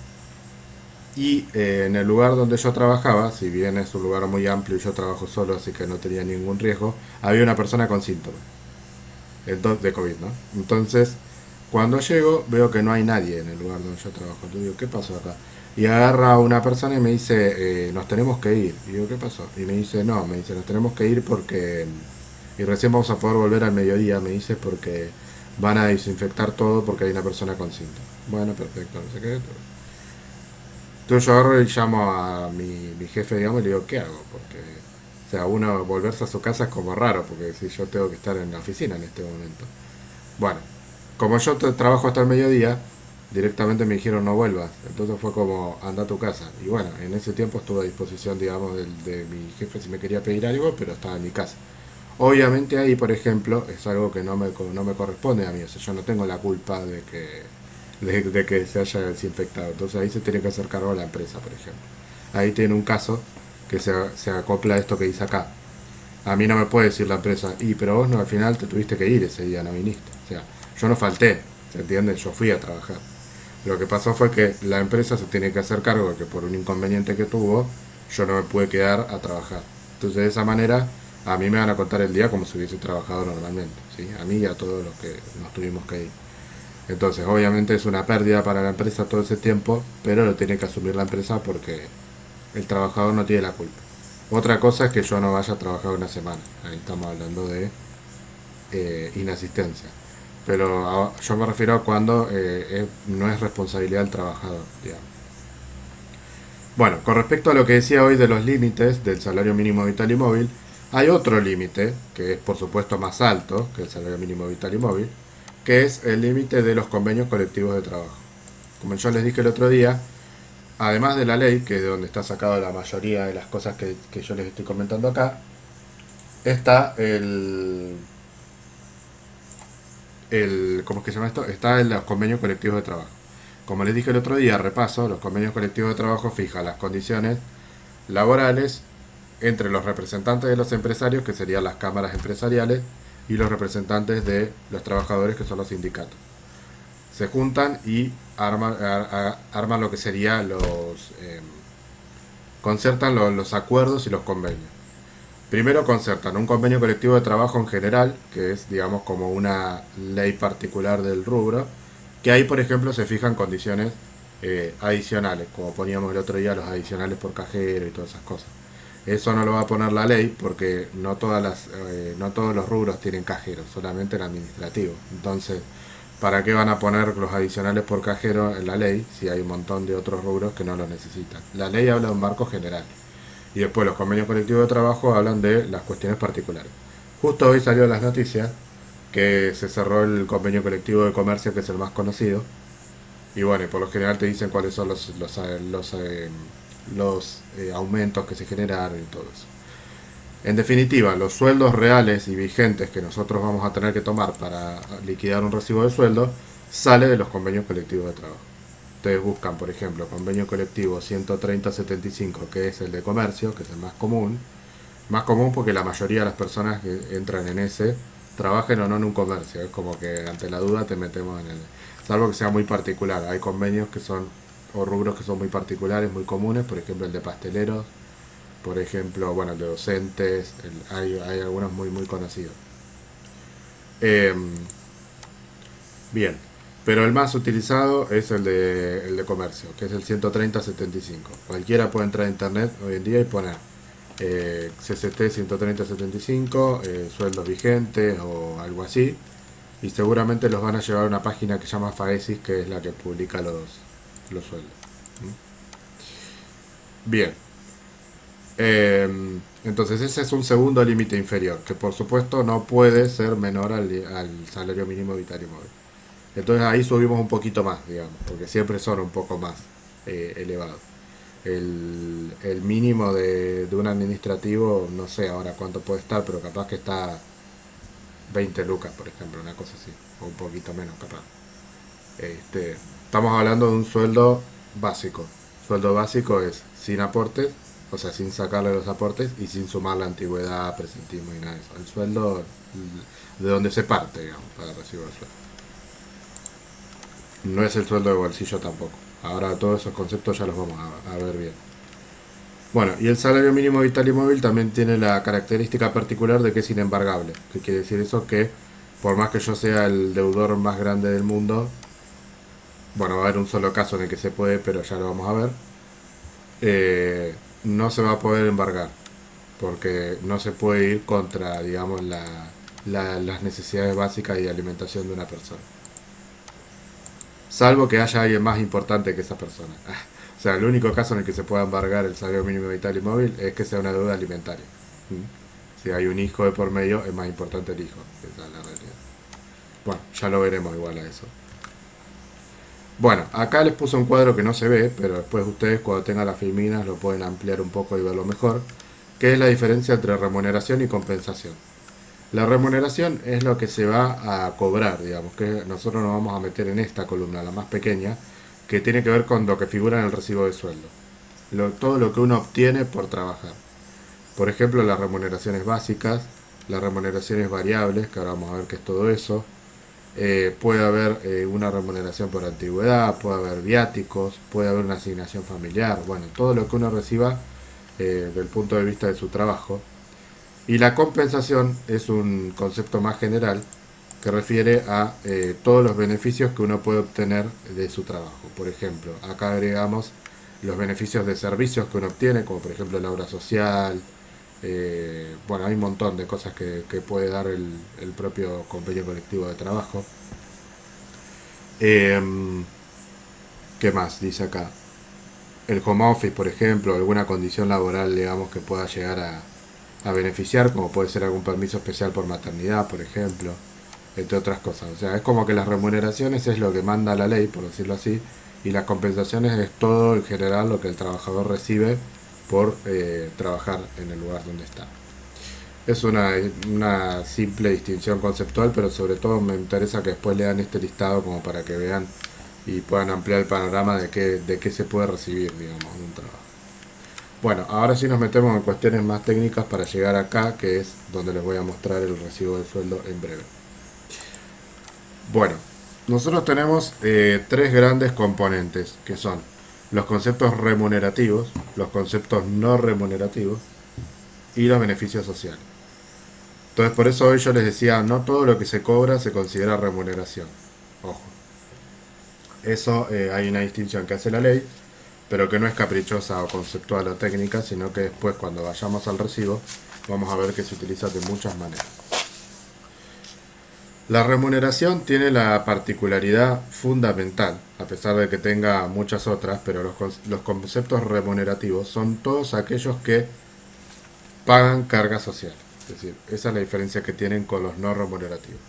y en el lugar donde yo trabajaba, si bien es un lugar muy amplio y yo trabajo solo, así que no tenía ningún riesgo, había una persona con síntomas de COVID, ¿no? Entonces, cuando llego, veo que no hay nadie en el lugar donde yo trabajo. Entonces digo, ¿qué pasó acá? Y agarra una persona y me dice, nos tenemos que ir. Y digo, ¿qué pasó? Y me dice, nos tenemos que ir porque... Y recién vamos a poder volver al mediodía, me dice, porque van a desinfectar todo porque hay una persona con síntomas. Bueno, perfecto, no sé qué. Entonces yo agarro y llamo a mi jefe, digamos, y le digo, ¿qué hago? Porque, o sea, uno volverse a su casa es como raro, porque si yo tengo que estar en la oficina en este momento. Bueno, como yo trabajo hasta el mediodía, directamente me dijeron no vuelvas. Entonces fue como, anda a tu casa. Y bueno, en ese tiempo estuve a disposición, digamos, de mi jefe si me quería pedir algo, pero estaba en mi casa. Obviamente ahí, por ejemplo, es algo que no me corresponde a mí. O sea, yo no tengo la culpa de que se haya desinfectado. Entonces ahí se tiene que hacer cargo la empresa, por ejemplo. Ahí tiene un caso que se acopla a esto que dice acá. A mí no me puede decir la empresa, pero vos no, al final te tuviste que ir ese día, no viniste. O sea, yo no falté, ¿se entiende? Yo fui a trabajar. Lo que pasó fue que la empresa se tiene que hacer cargo de que por un inconveniente que tuvo, yo no me pude quedar a trabajar. Entonces de esa manera, a mí me van a contar el día como si hubiese trabajado normalmente, ¿sí? A mí y a todos los que nos tuvimos que ir. Entonces, obviamente es una pérdida para la empresa todo ese tiempo, pero lo tiene que asumir la empresa porque el trabajador no tiene la culpa. Otra cosa es que yo no vaya a trabajar una semana. Ahí estamos hablando de inasistencia. Pero yo me refiero a cuando no es responsabilidad del trabajador, digamos. Bueno, con respecto a lo que decía hoy de los límites del salario mínimo vital y móvil, hay otro límite, que es por supuesto más alto que el salario mínimo vital y móvil, que es el límite de los convenios colectivos de trabajo. Como yo les dije el otro día, además de la ley, que es de donde está sacado la mayoría de las cosas que yo les estoy comentando acá, está ¿cómo es que se llama esto? Está en los convenios colectivos de trabajo. Como les dije el otro día, repaso, los convenios colectivos de trabajo fijan las condiciones laborales entre los representantes de los empresarios, que serían las cámaras empresariales, y los representantes de los trabajadores, que son los sindicatos. se juntan y arman lo que sería concertan los acuerdos y los convenios. Primero concertan un convenio colectivo de trabajo en general, que es, digamos, como una ley particular del rubro, que ahí, por ejemplo, se fijan condiciones adicionales, como poníamos el otro día, los adicionales por cajero y todas esas cosas. Eso no lo va a poner la ley porque no todos los rubros tienen cajero, solamente el administrativo. Entonces, ¿para qué van a poner los adicionales por cajero en la ley si hay un montón de otros rubros que no lo necesitan? La ley habla de un marco general. Y después los convenios colectivos de trabajo hablan de las cuestiones particulares. Justo hoy salió en las noticias que se cerró el convenio colectivo de comercio, que es el más conocido. Y bueno, por lo general te dicen cuáles son los aumentos que se generaron y todo eso. En definitiva, los sueldos reales y vigentes que nosotros vamos a tener que tomar para liquidar un recibo de sueldo sale de los convenios colectivos de trabajo. Ustedes buscan, por ejemplo, convenio colectivo 130.75, que es el de comercio, que es el más común. Más común porque la mayoría de las personas que entran en ese trabajen o no en un comercio. Es como que ante la duda te metemos en el... Salvo que sea muy particular. Hay convenios que son, o rubros que son muy particulares, muy comunes, por ejemplo el de pasteleros, por ejemplo, bueno, el de docentes, hay algunos muy muy conocidos. Bien, pero el más utilizado es el de comercio, que es el 130.75. Cualquiera puede entrar a internet hoy en día y poner CCT 130.75, sueldos vigentes o algo así, y seguramente los van a llevar a una página que se llama Faesis, que es la que publica los sueldos. Bien. Entonces ese es un segundo límite inferior, que por supuesto no puede ser menor al salario mínimo vital y móvil. Entonces ahí subimos un poquito más, digamos, porque siempre son un poco más elevados. El mínimo de un administrativo, no sé ahora cuánto puede estar, pero capaz que está 20 lucas, por ejemplo, una cosa así, o un poquito menos capaz. Estamos hablando de un sueldo básico. Sueldo básico es sin aportes, o sea, sin sacarle los aportes y sin sumar la antigüedad, presentismo y nada de eso. El sueldo de donde se parte, digamos, para recibir el sueldo. No es el sueldo de bolsillo tampoco. Ahora todos esos conceptos ya los vamos a ver bien. Bueno, y el salario mínimo vital y móvil también tiene la característica particular de que es inembargable. ¿Qué quiere decir eso? Que por más que yo sea el deudor más grande del mundo, bueno, va a haber un solo caso en el que se puede, pero ya lo vamos a ver, no se va a poder embargar, porque no se puede ir contra, digamos, las necesidades básicas y de alimentación de una persona. Salvo que haya alguien más importante que esa persona. O sea, el único caso en el que se pueda embargar el salario mínimo vital y móvil es que sea una deuda alimentaria. Si hay un hijo de por medio, es más importante el hijo. Esa es la realidad. Bueno, ya lo veremos igual a eso. Bueno, acá les puse un cuadro que no se ve, pero después ustedes cuando tengan las filminas lo pueden ampliar un poco y verlo mejor, que es la diferencia entre remuneración y compensación. La remuneración es lo que se va a cobrar, digamos, que nosotros nos vamos a meter en esta columna, la más pequeña, que tiene que ver con lo que figura en el recibo de sueldo. Todo lo que uno obtiene por trabajar. Por ejemplo, las remuneraciones básicas, las remuneraciones variables, que ahora vamos a ver qué es todo eso. Puede haber una remuneración por antigüedad, puede haber viáticos, puede haber una asignación familiar, bueno, todo lo que uno reciba del punto de vista de su trabajo. Y la compensación es un concepto más general que refiere a todos los beneficios que uno puede obtener de su trabajo. Por ejemplo, acá agregamos los beneficios de servicios que uno obtiene, como por ejemplo la obra social. Bueno, hay un montón de cosas que puede dar el propio convenio colectivo de trabajo. ¿Qué más dice acá? El home office, por ejemplo, alguna condición laboral, digamos, que pueda llegar a beneficiar, como puede ser algún permiso especial por maternidad, por ejemplo, entre otras cosas. O sea, es como que las remuneraciones es lo que manda la ley, por decirlo así, y las compensaciones es todo en general lo que el trabajador recibe por trabajar en el lugar donde está. Es una simple distinción conceptual, pero sobre todo me interesa que después lean este listado como para que vean y puedan ampliar el panorama de qué se puede recibir, digamos, en un trabajo. Bueno, ahora sí nos metemos en cuestiones más técnicas para llegar acá, que es donde les voy a mostrar el recibo de sueldo en breve. Bueno, Nosotros tenemos tres grandes componentes, que son los conceptos remunerativos, los conceptos no remunerativos y los beneficios sociales. Entonces por eso hoy yo les decía, no todo lo que se cobra se considera remuneración. Ojo. Eso hay una distinción que hace la ley, pero que no es caprichosa o conceptual o técnica, sino que después cuando vayamos al recibo vamos a ver que se utiliza de muchas maneras. La remuneración tiene la particularidad fundamental, a pesar de que tenga muchas otras, pero los conceptos remunerativos son todos aquellos que pagan carga social. Es decir, esa es la diferencia que tienen con los no remunerativos.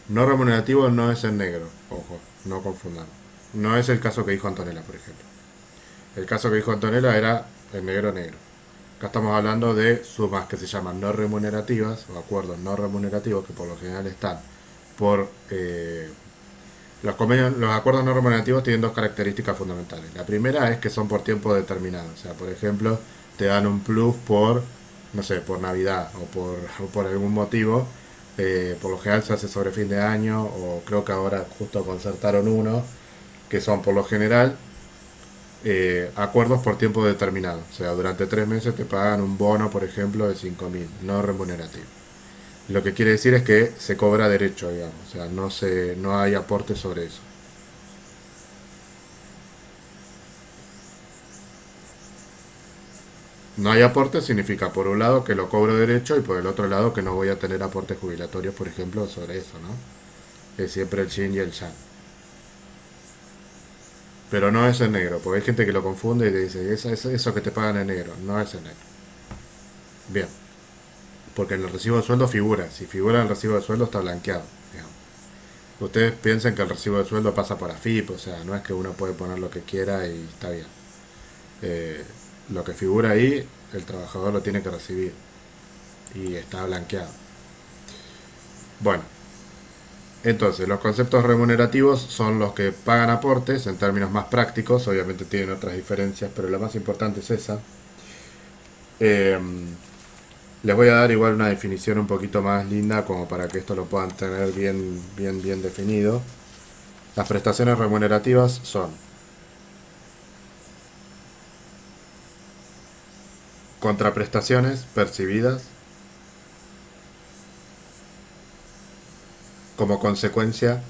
No remunerativo no es en negro, ojo, no confundamos. No es el caso que dijo Antonella, por ejemplo. El caso que dijo Antonella era en negro negro. Acá estamos hablando de sumas que se llaman no remunerativas o acuerdos no remunerativos que por lo general están por los acuerdos no remunerativos tienen dos características fundamentales. La primera es que son por tiempo determinado. O sea, por ejemplo, te dan un plus por, no sé, por Navidad o por algún motivo. Por lo general se hace sobre fin de año o creo que ahora justo concertaron uno que son por lo general acuerdos por tiempo determinado. O sea, durante 3 meses te pagan un bono, por ejemplo, de 5.000, no remunerativo. Lo que quiere decir es que se cobra derecho, digamos. O sea, no hay aporte sobre eso. No hay aporte significa por un lado que lo cobro derecho y por el otro lado que no voy a tener aportes jubilatorios, por ejemplo, sobre eso, ¿no? Es siempre el yin y el yang. Pero no es en negro, porque hay gente que lo confunde y te dice, eso que te pagan en negro, no es en negro. Bien, porque en el recibo de sueldo figura, si figura en el recibo de sueldo está blanqueado, digamos. Ustedes piensen que el recibo de sueldo pasa por AFIP, o sea, no es que uno puede poner lo que quiera y está bien. Lo que figura ahí, el trabajador lo tiene que recibir y está blanqueado. Bueno, entonces, los conceptos remunerativos son los que pagan aportes en términos más prácticos, obviamente tienen otras diferencias, pero la más importante es esa. Les voy a dar igual una definición un poquito más linda como para que esto lo puedan tener bien definido. Las prestaciones remunerativas son contraprestaciones percibidas como consecuencia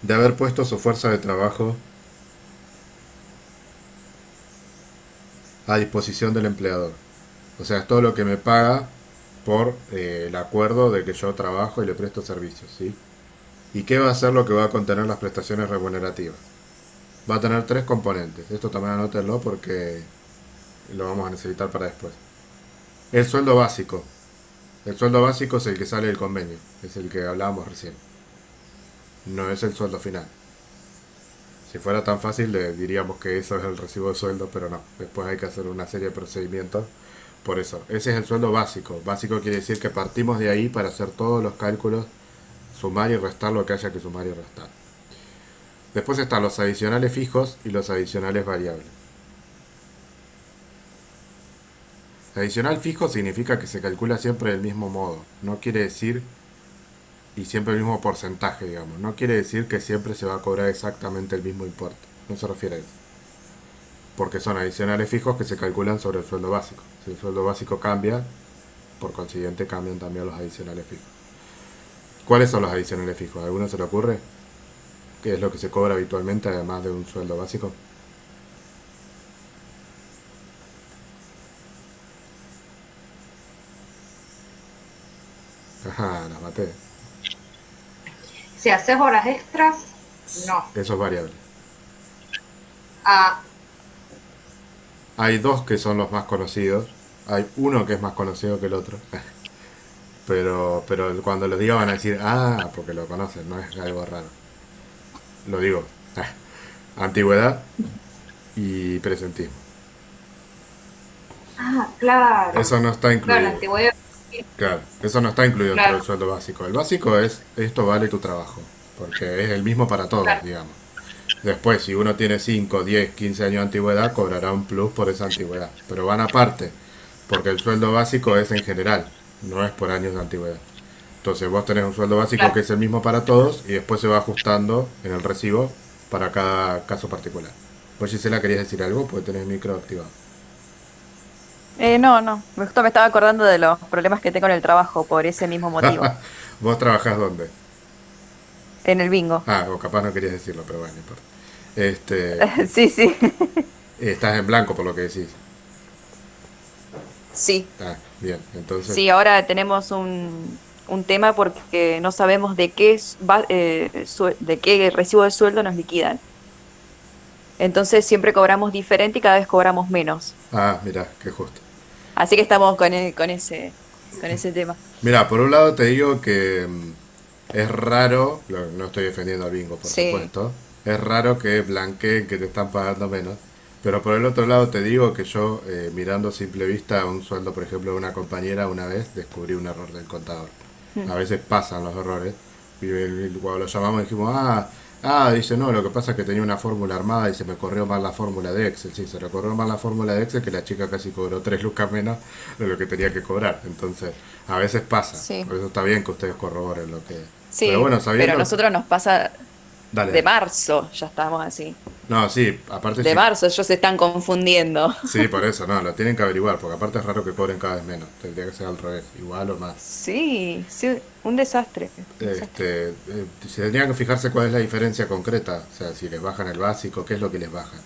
de haber puesto su fuerza de trabajo a disposición del empleador. O sea, es todo lo que me paga por el acuerdo de que yo trabajo y le presto servicios, ¿sí? ¿Y qué va a ser lo que va a contener las prestaciones remunerativas? Va a tener 3 componentes. Esto también anótenlo porque lo vamos a necesitar para después. El sueldo básico. El sueldo básico es el que sale del convenio, es el que hablábamos recién. No es el sueldo final. Si fuera tan fácil le diríamos que eso es el recibo de sueldo, pero no. Después hay que hacer una serie de procedimientos. Por eso, ese es el sueldo básico. Básico quiere decir que partimos de ahí para hacer todos los cálculos, sumar y restar lo que haya que sumar y restar. Después están los adicionales fijos y los adicionales variables. Adicional fijo significa que se calcula siempre del mismo modo. No quiere decir, y siempre el mismo porcentaje, digamos. No quiere decir que siempre se va a cobrar exactamente el mismo importe. No se refiere a eso. Porque son adicionales fijos que se calculan sobre el sueldo básico. Si el sueldo básico cambia, por consiguiente cambian también los adicionales fijos. ¿Cuáles son los adicionales fijos? ¿A alguno se le ocurre? ¿Qué es lo que se cobra habitualmente además de un sueldo básico? Ajá, las maté. Si haces horas extras, no. Eso es variable. Ah, Hay 2 que son los más conocidos. Hay uno que es más conocido que el otro. Pero cuando lo diga van a decir, ah, porque lo conocen, no es algo raro. Lo digo. Antigüedad y presentismo. claro. Eso no está Claro, incluido. antigüedad. Claro, eso no está incluido dentro Claro. del sueldo básico. El básico es, esto vale tu trabajo. Porque es el mismo para todos, Claro. digamos. Después, si uno tiene 5, 10, 15 años de antigüedad, cobrará un plus por esa antigüedad. Pero van aparte, porque el sueldo básico es en general. no es por años de antigüedad. Entonces vos tenés un sueldo básico Claro. que es el mismo para todos y después se va ajustando en el recibo para cada caso particular. Vos, Gisela, querías decir algo porque tenés el micro activado. No, no. Justo me estaba acordando de los problemas que tengo en el trabajo por ese mismo motivo. ¿Vos trabajás dónde? En el bingo. Ah, o capaz no querías decirlo, pero bueno, no importa. Este, Sí, sí. estás en blanco por lo que decís. Sí. Ah, bien, entonces. Sí, ahora tenemos un tema porque no sabemos de qué, de qué recibo de sueldo nos liquidan. Entonces siempre cobramos diferente y cada vez cobramos menos. Ah, mira, qué justo. Así que estamos con ese tema. Mira, por un lado te digo que es raro, no estoy defendiendo al bingo, por Sí. supuesto, es raro que blanqueen que te están pagando menos, pero por el otro lado te digo que yo, mirando a simple vista un sueldo, por ejemplo, de una compañera, una vez descubrí un error del contador. Mm. A veces pasan los errores, y cuando lo llamamos dijimos, dice, no, lo que pasa es que tenía una fórmula armada y se me corrió mal la fórmula de Excel. Sí, se le corrió mal la fórmula de Excel que la chica casi cobró 3 lucas menos de lo que tenía que cobrar. Entonces, a veces pasa. Sí. Por eso está bien que ustedes corroboren lo que... Pero Sí, bueno, pero a sabiendo... nosotros nos pasa Dale, de dale. marzo, ya estamos así. No, sí, aparte De sí. marzo, ellos se están confundiendo. Sí, por eso, no, lo tienen que averiguar, porque aparte es raro que cobren cada vez menos. Tendría que ser al revés, igual o más. Sí, sí, un desastre. Un desastre. Se tendrían que fijarse cuál es la diferencia concreta, o sea, si les bajan el básico, qué es lo que les bajan.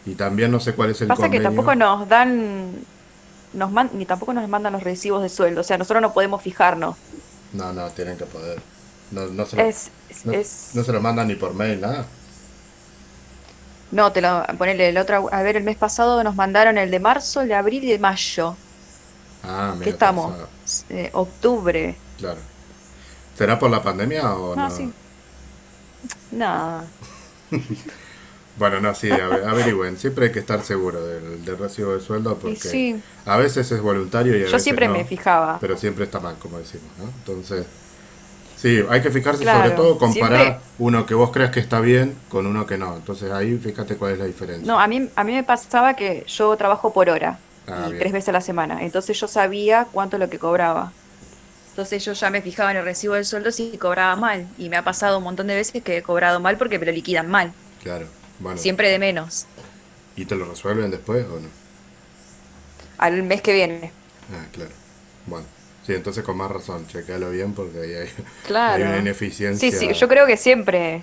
Y también no sé cuál es el Pasa que convenio. tampoco nos dan, ni tampoco nos mandan los recibos de sueldo. O sea, nosotros no podemos fijarnos. No, no, tienen que poder. No, no, no se lo mandan ni por mail, nada. No, ponele el otro, a ver, el mes pasado nos mandaron el de marzo, el de abril y de mayo. Ah, ¿Qué medio estamos? atrasado, Octubre. claro. ¿Será por la pandemia o No, no? sí. Nada. Bueno, no, sí, averigüen. Siempre hay que estar seguro del recibo de sueldo Y porque sí, a veces es voluntario y a yo veces siempre me no, fijaba. pero siempre está mal, como decimos, ¿no? Entonces, sí, hay que fijarse sobre Claro, todo comparar siempre. uno que vos creas que está bien con uno que no. Entonces ahí fíjate cuál es la diferencia. No, a mí me pasaba que yo trabajo por hora Ah, y bien, 3 veces a la semana. Entonces yo sabía cuánto es lo que cobraba. Entonces yo ya me fijaba en el recibo del sueldo si cobraba mal. Y me ha pasado un montón de veces que he cobrado mal porque me lo liquidan mal. claro. Bueno, Siempre de menos. ¿y te lo resuelven después o no? Al mes que viene. Ah, claro. Bueno, sí, entonces con más razón, chequealo bien porque ahí hay, hay una Claro. Sí, sí, ineficiencia. yo creo que siempre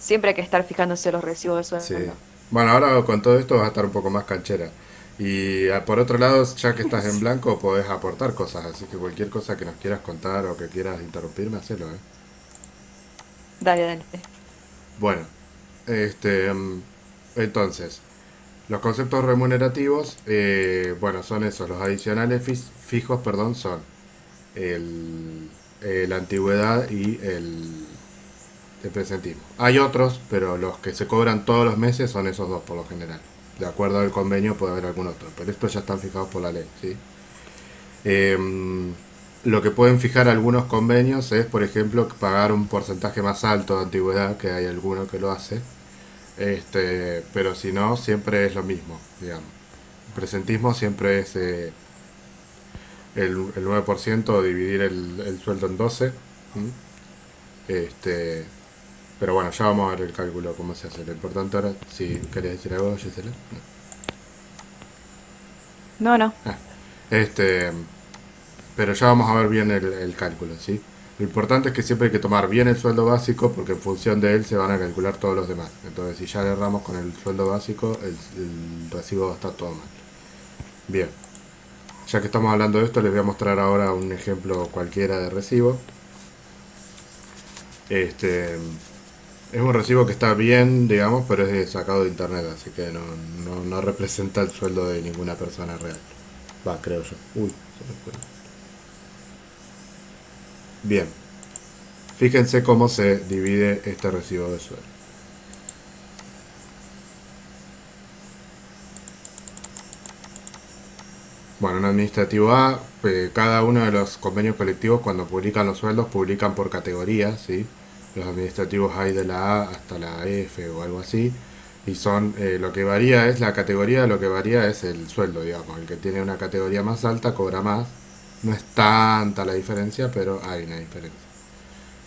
hay que estar fijándose los recibos de Sí. sueldo. Bueno, ahora con todo esto vas a estar un poco más canchera. Y por otro lado, ya que estás en blanco, podés aportar cosas, así que cualquier cosa que nos quieras contar o que quieras interrumpirme, hacelo, ¿eh? Dale, dale. Bueno, entonces, los conceptos remunerativos, bueno, son esos, los adicionales fijos, perdón, son la antigüedad y el presentismo. Hay otros, pero los que se cobran todos los meses son esos dos por lo general. De acuerdo al convenio puede haber algún otro, pero estos ya están fijados por la ley, ¿sí? Lo que pueden fijar algunos convenios es, por ejemplo, pagar un porcentaje más alto de antigüedad, que hay alguno que lo hace, pero si no, siempre es lo mismo, digamos. El presentismo siempre es el 9% dividir el sueldo en 12. ¿M? Pero bueno, ya vamos a ver el cálculo, cómo se hace. Lo importante ahora, si querés decir algo, Gisela. No, no. No. Este, pero ya vamos a ver bien el cálculo, ¿sí? Lo importante es que siempre hay que tomar bien el sueldo básico porque en función de él se van a calcular todos los demás. Entonces, si ya le erramos con el sueldo básico, el recibo va a estar todo mal. Bien, ya que estamos hablando de esto, les voy a mostrar ahora un ejemplo cualquiera de recibo. Es un recibo que está bien, digamos, pero sacado de internet, así que no representa el sueldo de ninguna persona real. Va, creo yo. Uy, se me fue. Bien, fíjense cómo se divide este recibo de sueldo. Bueno, en administrativo A, cada uno de los convenios colectivos cuando publican los sueldos publican por categoría, ¿sí? Los administrativos hay de la A hasta la F o algo así. Y son, lo que varía es la categoría, lo que varía es el sueldo, digamos. El que tiene una categoría más alta cobra más No es tanta la diferencia, pero hay una diferencia.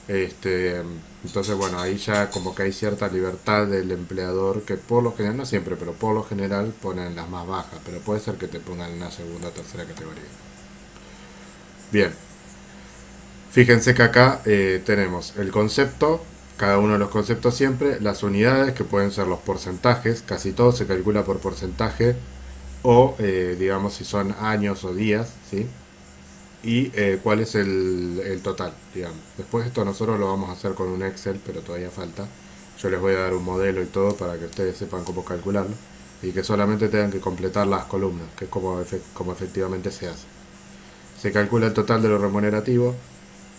Este, entonces, bueno, ahí ya como que hay cierta libertad del empleador que por lo general, no siempre, pero por lo general ponen las más bajas, pero puede ser que te pongan en una segunda o tercera categoría. Bien, fíjense que acá tenemos el concepto, cada uno de los conceptos siempre, las unidades que pueden ser los porcentajes, casi todo se calcula por porcentaje o digamos si son años o días, ¿sí? Y cuál es el total, digamos. Después esto nosotros lo vamos a hacer con un Excel, pero todavía falta. Yo les voy a dar un modelo y todo para que ustedes sepan cómo calcularlo y que solamente tengan que completar las columnas, que es como efectivamente se hace. Se calcula el total de lo remunerativo,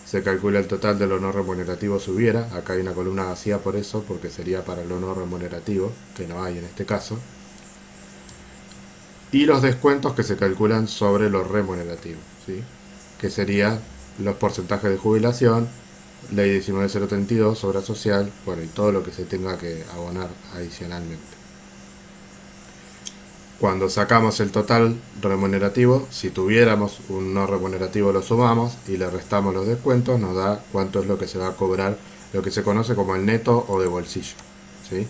se calcula el total de lo no remunerativo si hubiera. Acá hay una columna vacía por eso, porque sería para lo no remunerativo, que no hay en este caso. Y los descuentos que se calculan sobre lo remunerativo, ¿sí? Que serían los porcentajes de jubilación, ley 19032, obra social, bueno, y todo lo que se tenga que abonar adicionalmente. Cuando sacamos el total remunerativo, si tuviéramos un no remunerativo lo sumamos y le restamos los descuentos, nos da cuánto es lo que se va a cobrar, lo que se conoce como el neto o de bolsillo, ¿sí?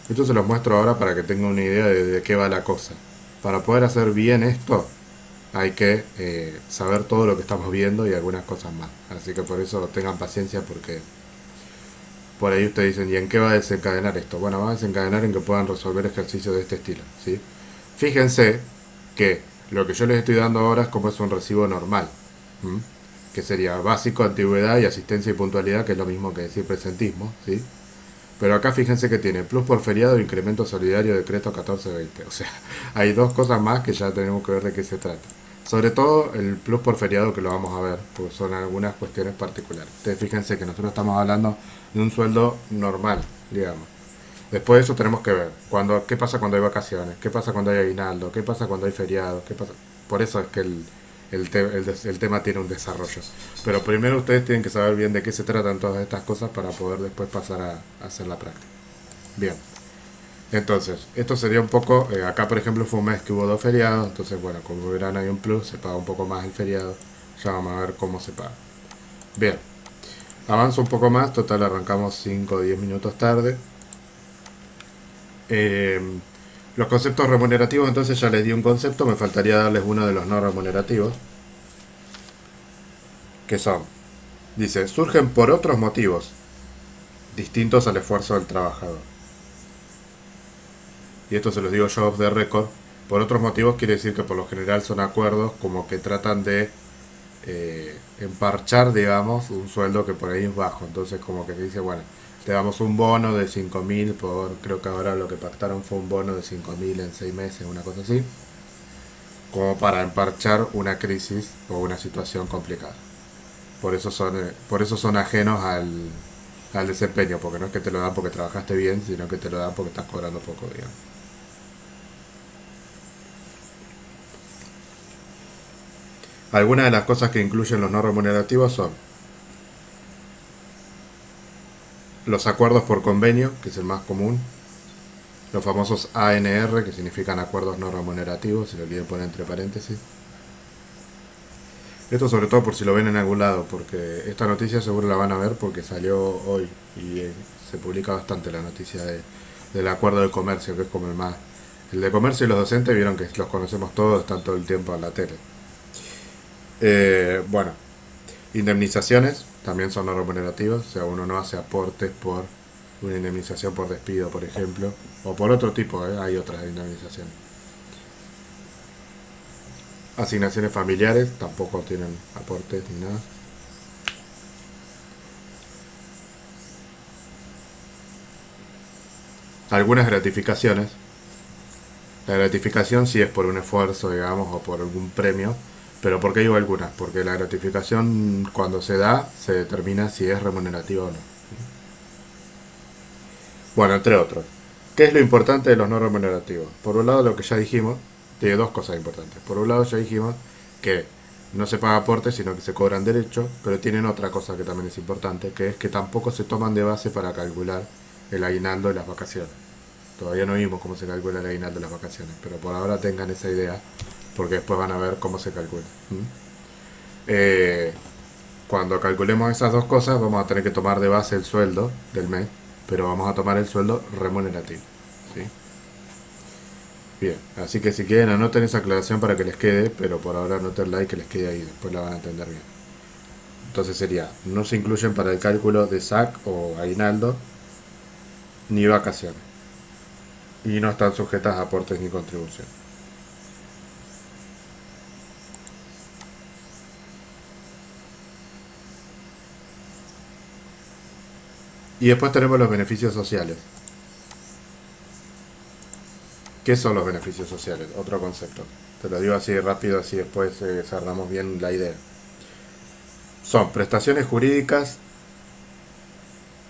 Esto se los muestro ahora para que tengan una idea de qué va la cosa. Para poder hacer bien esto, hay que saber todo lo que estamos viendo y algunas cosas más. Así que por eso tengan paciencia porque por ahí ustedes dicen, ¿y en qué va a desencadenar esto? Bueno, va a desencadenar en que puedan resolver ejercicios de este estilo, ¿sí? Fíjense que lo que yo les estoy dando ahora es como es un recibo normal, ¿m? Que sería básico, antigüedad y asistencia y puntualidad, que es lo mismo que decir presentismo, ¿sí? Pero acá fíjense que tiene plus por feriado e incremento solidario decreto 1420. O sea, hay dos cosas más que ya tenemos que ver de qué se trata. Sobre todo el plus por feriado que lo vamos a ver, pues son algunas cuestiones particulares. Ustedes fíjense que nosotros estamos hablando de un sueldo normal, digamos. Después de eso tenemos que ver qué pasa cuando hay vacaciones, qué pasa cuando hay aguinaldo, qué pasa cuando hay feriado, qué pasa. Por eso es que el tema tiene un desarrollo. Pero primero ustedes tienen que saber bien de qué se tratan todas estas cosas para poder después pasar a hacer la práctica. Bien. Entonces, esto sería un poco, acá por ejemplo fue un mes que hubo 2 feriados, entonces bueno, como verán hay un plus, se paga un poco más el feriado, ya vamos a ver cómo se paga. Bien, avanzo un poco más, total arrancamos 5 o 10 minutos tarde. Eh, los conceptos remunerativos, entonces ya les di un concepto, me faltaría darles uno de los no remunerativos, que son, dice, surgen por otros motivos distintos al esfuerzo del trabajador. Y esto se los digo yo off the record. Por otros motivos quiere decir que por lo general son acuerdos como que tratan de emparchar, digamos, un sueldo que por ahí es bajo. Entonces como que se dice, bueno, te damos un bono de 5.000 por, creo que ahora lo que pactaron fue un bono de 5.000 en 6 meses, una cosa así, como para emparchar una crisis o una situación complicada. Por eso son ajenos al desempeño, porque no es que te lo dan porque trabajaste bien, sino que te lo dan porque estás cobrando poco, digamos. Algunas de las cosas que incluyen los no remunerativos son los acuerdos por convenio, que es el más común, los famosos ANR, que significan acuerdos no remunerativos, si lo quieren poner entre paréntesis. Esto sobre todo por si lo ven en algún lado, porque esta noticia seguro la van a ver porque salió hoy y se publica bastante la noticia del acuerdo de comercio, que es como el más... El de comercio y los docentes vieron que los conocemos todos, están todo el tiempo en la tele. Bueno, indemnizaciones también son no remunerativos, o sea, uno no hace aportes por una indemnización por despido, por ejemplo, o por otro tipo, hay otras indemnizaciones. Asignaciones familiares tampoco tienen aportes ni nada. Algunas gratificaciones. La gratificación sí es por un esfuerzo, digamos, o por algún premio. Pero ¿por qué digo algunas? Porque la gratificación cuando se da se determina si es remunerativa o no. Bueno, entre otros. ¿Qué es lo importante de los no remunerativos? Por un lado lo que ya dijimos, tiene dos cosas importantes. Por un lado ya dijimos que no se paga aporte sino que se cobran derechos, pero tienen otra cosa que también es importante, que es que tampoco se toman de base para calcular el aguinaldo de las vacaciones. Todavía no vimos cómo se calcula el aguinaldo de las vacaciones, pero por ahora tengan esa idea, porque después van a ver cómo se calcula. Eh, Cuando calculemos esas dos cosas, vamos a tener que tomar de base el sueldo del mes, pero vamos a tomar el sueldo remunerativo. ¿Sí? Bien, así que si quieren anoten esa aclaración para que les quede, pero por ahora anotenla y que les quede ahí, después la van a entender bien. Entonces sería, no se incluyen para el cálculo de SAC o aguinaldo ni vacaciones. Y no están sujetas a aportes ni contribución. Y después tenemos los beneficios sociales. ¿Qué son los beneficios sociales? Otro concepto. Te lo digo así rápido, así después cerramos bien la idea. Son prestaciones jurídicas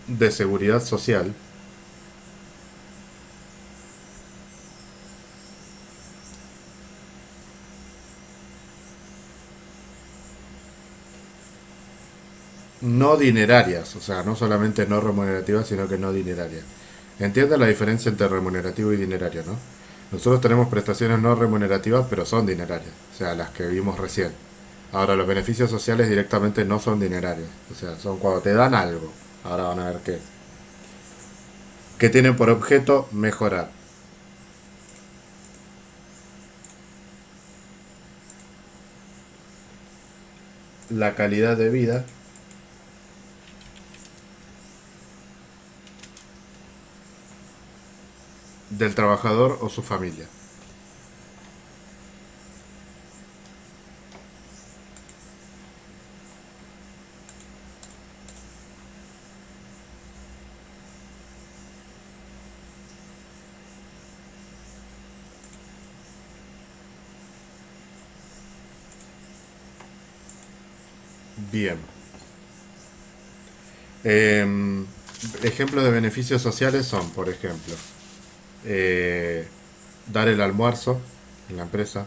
de seguridad social no dinerarias, o sea, no solamente no remunerativas, sino que no dinerarias. Entiendan la diferencia entre remunerativo y dinerario, ¿no? Nosotros tenemos prestaciones no remunerativas, pero son dinerarias, o sea, las que vimos recién. Ahora, los beneficios sociales directamente no son dinerarios, o sea, son cuando te dan algo. Ahora van a ver qué. Que tienen por objeto mejorar la calidad de vida del trabajador o su familia. Bien. Eh, Ejemplos de beneficios sociales son, por ejemplo, eh, dar el almuerzo en la empresa,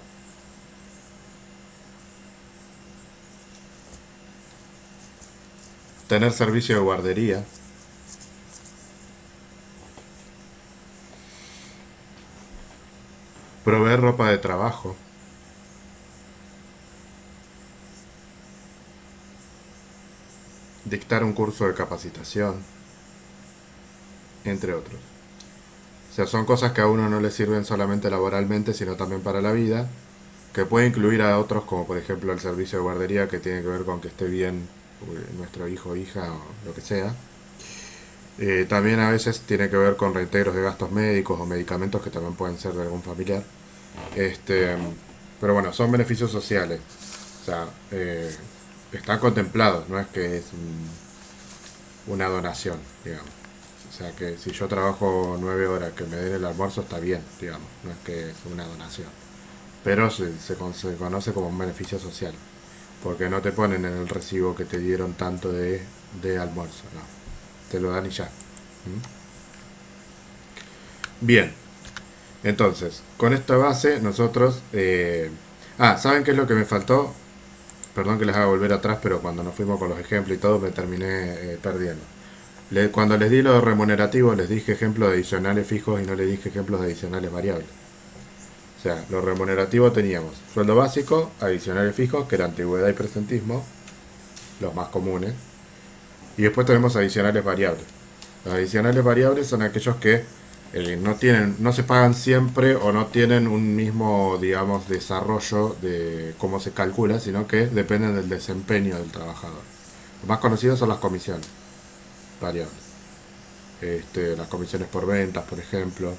tener servicio de guardería, proveer ropa de trabajo, dictar un curso de capacitación, entre otros. O sea, son cosas que a uno no le sirven solamente laboralmente, sino también para la vida, que puede incluir a otros, como por ejemplo el servicio de guardería, que tiene que ver con que esté bien nuestro hijo o hija o lo que sea. También a veces tiene que ver con reintegros de gastos médicos o medicamentos que también pueden ser de algún familiar. Este, pero bueno, son beneficios sociales. O sea, están contemplados, no es que es una donación, digamos. O sea, que si yo trabajo 9 horas, que me den el almuerzo está bien, digamos. No es que es una donación. Pero se conoce como un beneficio social. Porque no te ponen en el recibo que te dieron tanto de almuerzo, no. Te lo dan y ya. ¿Mm? Bien, entonces, con esta base nosotros... ¿saben qué es lo que me faltó? Perdón que les haga volver atrás, pero cuando nos fuimos con los ejemplos y todo me terminé perdiendo. Cuando les di lo remunerativo les dije ejemplos de adicionales fijos y no les dije ejemplos de adicionales variables. O sea, lo remunerativo teníamos sueldo básico, adicionales fijos, que era antigüedad y presentismo, los más comunes. Y después tenemos adicionales variables. Los adicionales variables son aquellos que no se pagan siempre o no tienen un mismo, digamos, desarrollo de cómo se calcula, sino que dependen del desempeño del trabajador. Los más conocidos son las comisiones variables. Las comisiones por ventas, por ejemplo.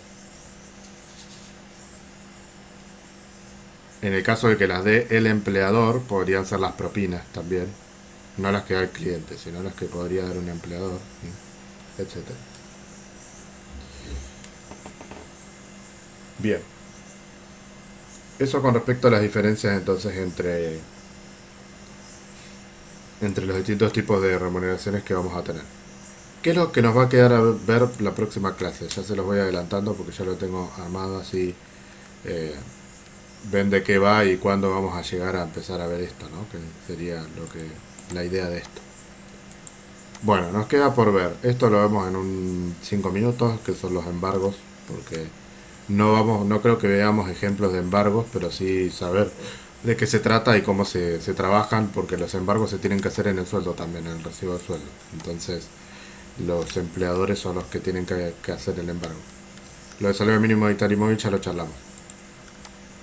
En el caso de que las dé el empleador, podrían ser las propinas también. No las que da el cliente, sino las que podría dar un empleador, ¿sí? Etcétera. Bien. Eso con respecto a las diferencias entonces entre los distintos tipos de remuneraciones que vamos a tener. ¿Qué es lo que nos va a quedar a ver la próxima clase? Ya se los voy adelantando porque ya lo tengo armado así. eh, Ven de qué va y cuándo vamos a llegar a empezar a ver esto, ¿no? Que sería la idea de esto. Bueno, nos queda por ver. Esto lo vemos en un 5 minutos, que son los embargos, porque no creo que veamos ejemplos de embargos, pero sí saber de qué se trata y cómo se trabajan, porque los embargos se tienen que hacer en el sueldo también, en el recibo de sueldo. Entonces, los empleadores son los que tienen que hacer el embargo. Lo de salario mínimo vital y móvil ya lo charlamos.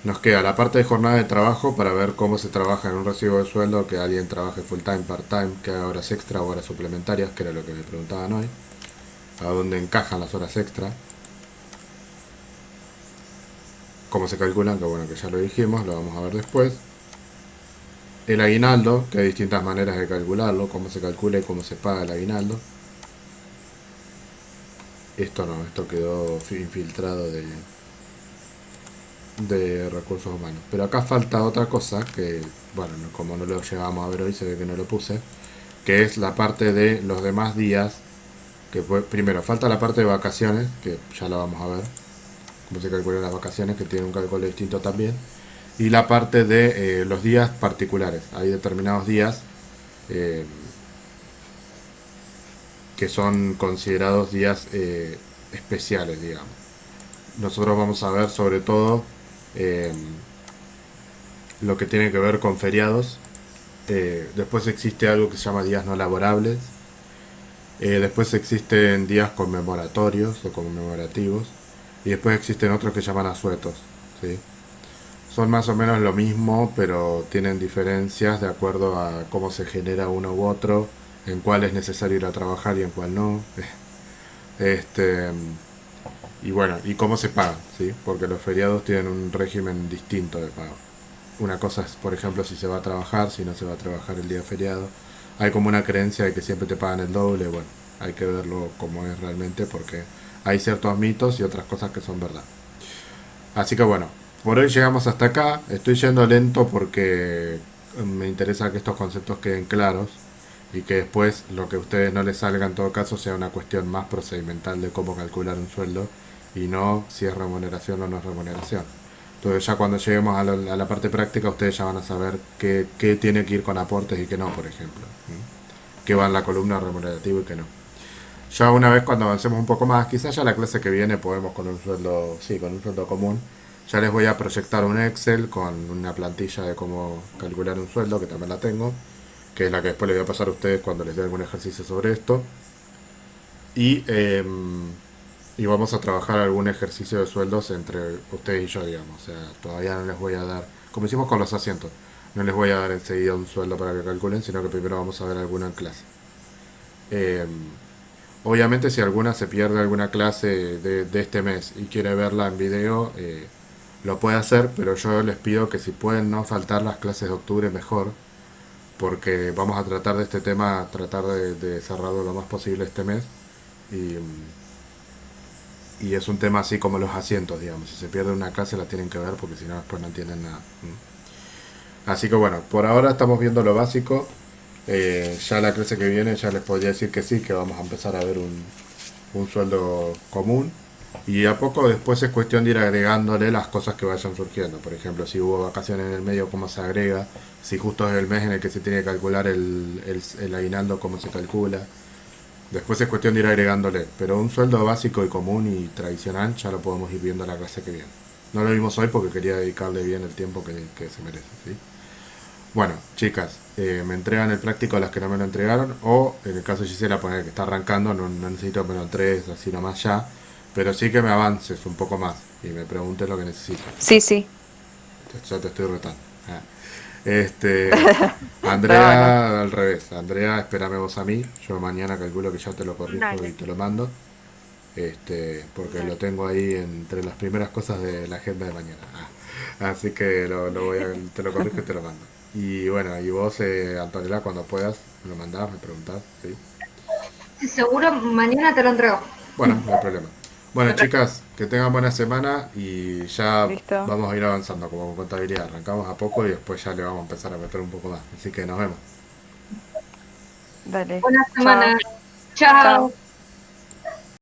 Nos queda la parte de jornada de trabajo para ver cómo se trabaja en un recibo de sueldo, que alguien trabaje full time, part time, que haga horas extra o horas suplementarias, que era lo que me preguntaban hoy. A dónde encajan las horas extra. Cómo se calculan, que bueno, que ya lo dijimos, lo vamos a ver después. El aguinaldo, que hay distintas maneras de calcularlo, cómo se calcula y cómo se paga el aguinaldo. Esto no, esto quedó infiltrado de recursos humanos. Pero acá falta otra cosa que, bueno, como no lo llevamos a ver hoy, se ve que no lo puse, que es la parte de los demás días, que primero falta la parte de vacaciones, que ya la vamos a ver, cómo se calculan las vacaciones, que tiene un cálculo distinto también, y la parte de los días particulares. Hay determinados días eh, que son considerados días especiales, digamos. Nosotros vamos a ver sobre todo eh, lo que tiene que ver con feriados. Después existe algo que se llama días no laborables. Después existen días conmemoratorios o conmemorativos. Y después existen otros que se llaman asuetos. ¿Sí? Son más o menos lo mismo, pero tienen diferencias de acuerdo a cómo se genera uno u otro, en cuál es necesario ir a trabajar y en cuál no. Este, y bueno, y cómo se pagan, ¿sí? Porque los feriados tienen un régimen distinto de pago. Una cosa es, por ejemplo, si se va a trabajar, si no se va a trabajar el día feriado. Hay como una creencia de que siempre te pagan el doble. Bueno, hay que verlo como es realmente, porque hay ciertos mitos y otras cosas que son verdad. Así que bueno, por hoy llegamos hasta acá. Estoy yendo lento porque me interesa que estos conceptos queden claros y que después lo que a ustedes no les salga en todo caso sea una cuestión más procedimental de cómo calcular un sueldo y no si es remuneración o no es remuneración. Entonces ya cuando lleguemos a la parte práctica ustedes ya van a saber qué tiene que ir con aportes y qué no, por ejemplo. Qué va en la columna remunerativo y qué no. Ya una vez cuando avancemos un poco más, quizás ya la clase que viene podemos con un sueldo, sí, con un sueldo común. Ya les voy a proyectar un Excel con una plantilla de cómo calcular un sueldo, que también la tengo, que es la que después les voy a pasar a ustedes cuando les dé algún ejercicio sobre esto. Y, y vamos a trabajar algún ejercicio de sueldos entre ustedes y yo, digamos. O sea, todavía no les voy a dar, como hicimos con los asientos, no les voy a dar enseguida un sueldo para que calculen, sino que primero vamos a ver alguna en clase. Eh, Obviamente si alguna se pierde alguna clase de este mes y quiere verla en video, lo puede hacer, pero yo les pido que si pueden no faltar las clases de octubre mejor, porque vamos a tratar de este tema, tratar de cerrarlo lo más posible este mes. Y, y es un tema así como los asientos, digamos. Si se pierde una clase la tienen que ver porque si no después no entienden nada. Así que bueno, por ahora estamos viendo lo básico. Ya la clase que viene ya les podría decir que sí, que vamos a empezar a ver un sueldo común. Y a poco después es cuestión de ir agregándole las cosas que vayan surgiendo. Por ejemplo, si hubo vacaciones en el medio, cómo se agrega. Si justo es el mes en el que se tiene que calcular el aguinaldo, cómo se calcula. Después es cuestión de ir agregándole. Pero un sueldo básico y común y tradicional ya lo podemos ir viendo en la clase que viene. No lo vimos hoy porque quería dedicarle bien el tiempo que se merece, ¿sí? Bueno, chicas, me entregan el práctico a las que no me lo entregaron, o en el caso de Gisela, poner que está arrancando, no necesito que me lo entregues así nomás ya, pero sí que me avances un poco más y me preguntes lo que necesitas. Sí, sí. Ya te estoy retando. Ah. Este, No, no. Andrea, al revés. Andrea, espérame vos a mí. Yo mañana calculo que ya te lo corrijo y Dale, te lo mando. Porque lo dale. tengo ahí entre las primeras cosas de la agenda de mañana. Así que te lo corrijo y te lo mando. Y bueno, y vos, Antonella, cuando puedas, me lo mandás, me preguntás, ¿sí? Sí, seguro mañana te lo entrego. Bueno, no hay problema. Bueno, chicas, que tengan buena semana y ya Listo. vamos a ir avanzando como con contabilidad. Arrancamos a poco y después ya le vamos a empezar a meter un poco más. Así que nos vemos. Dale. Buena Chao. semana. Chao. Chao.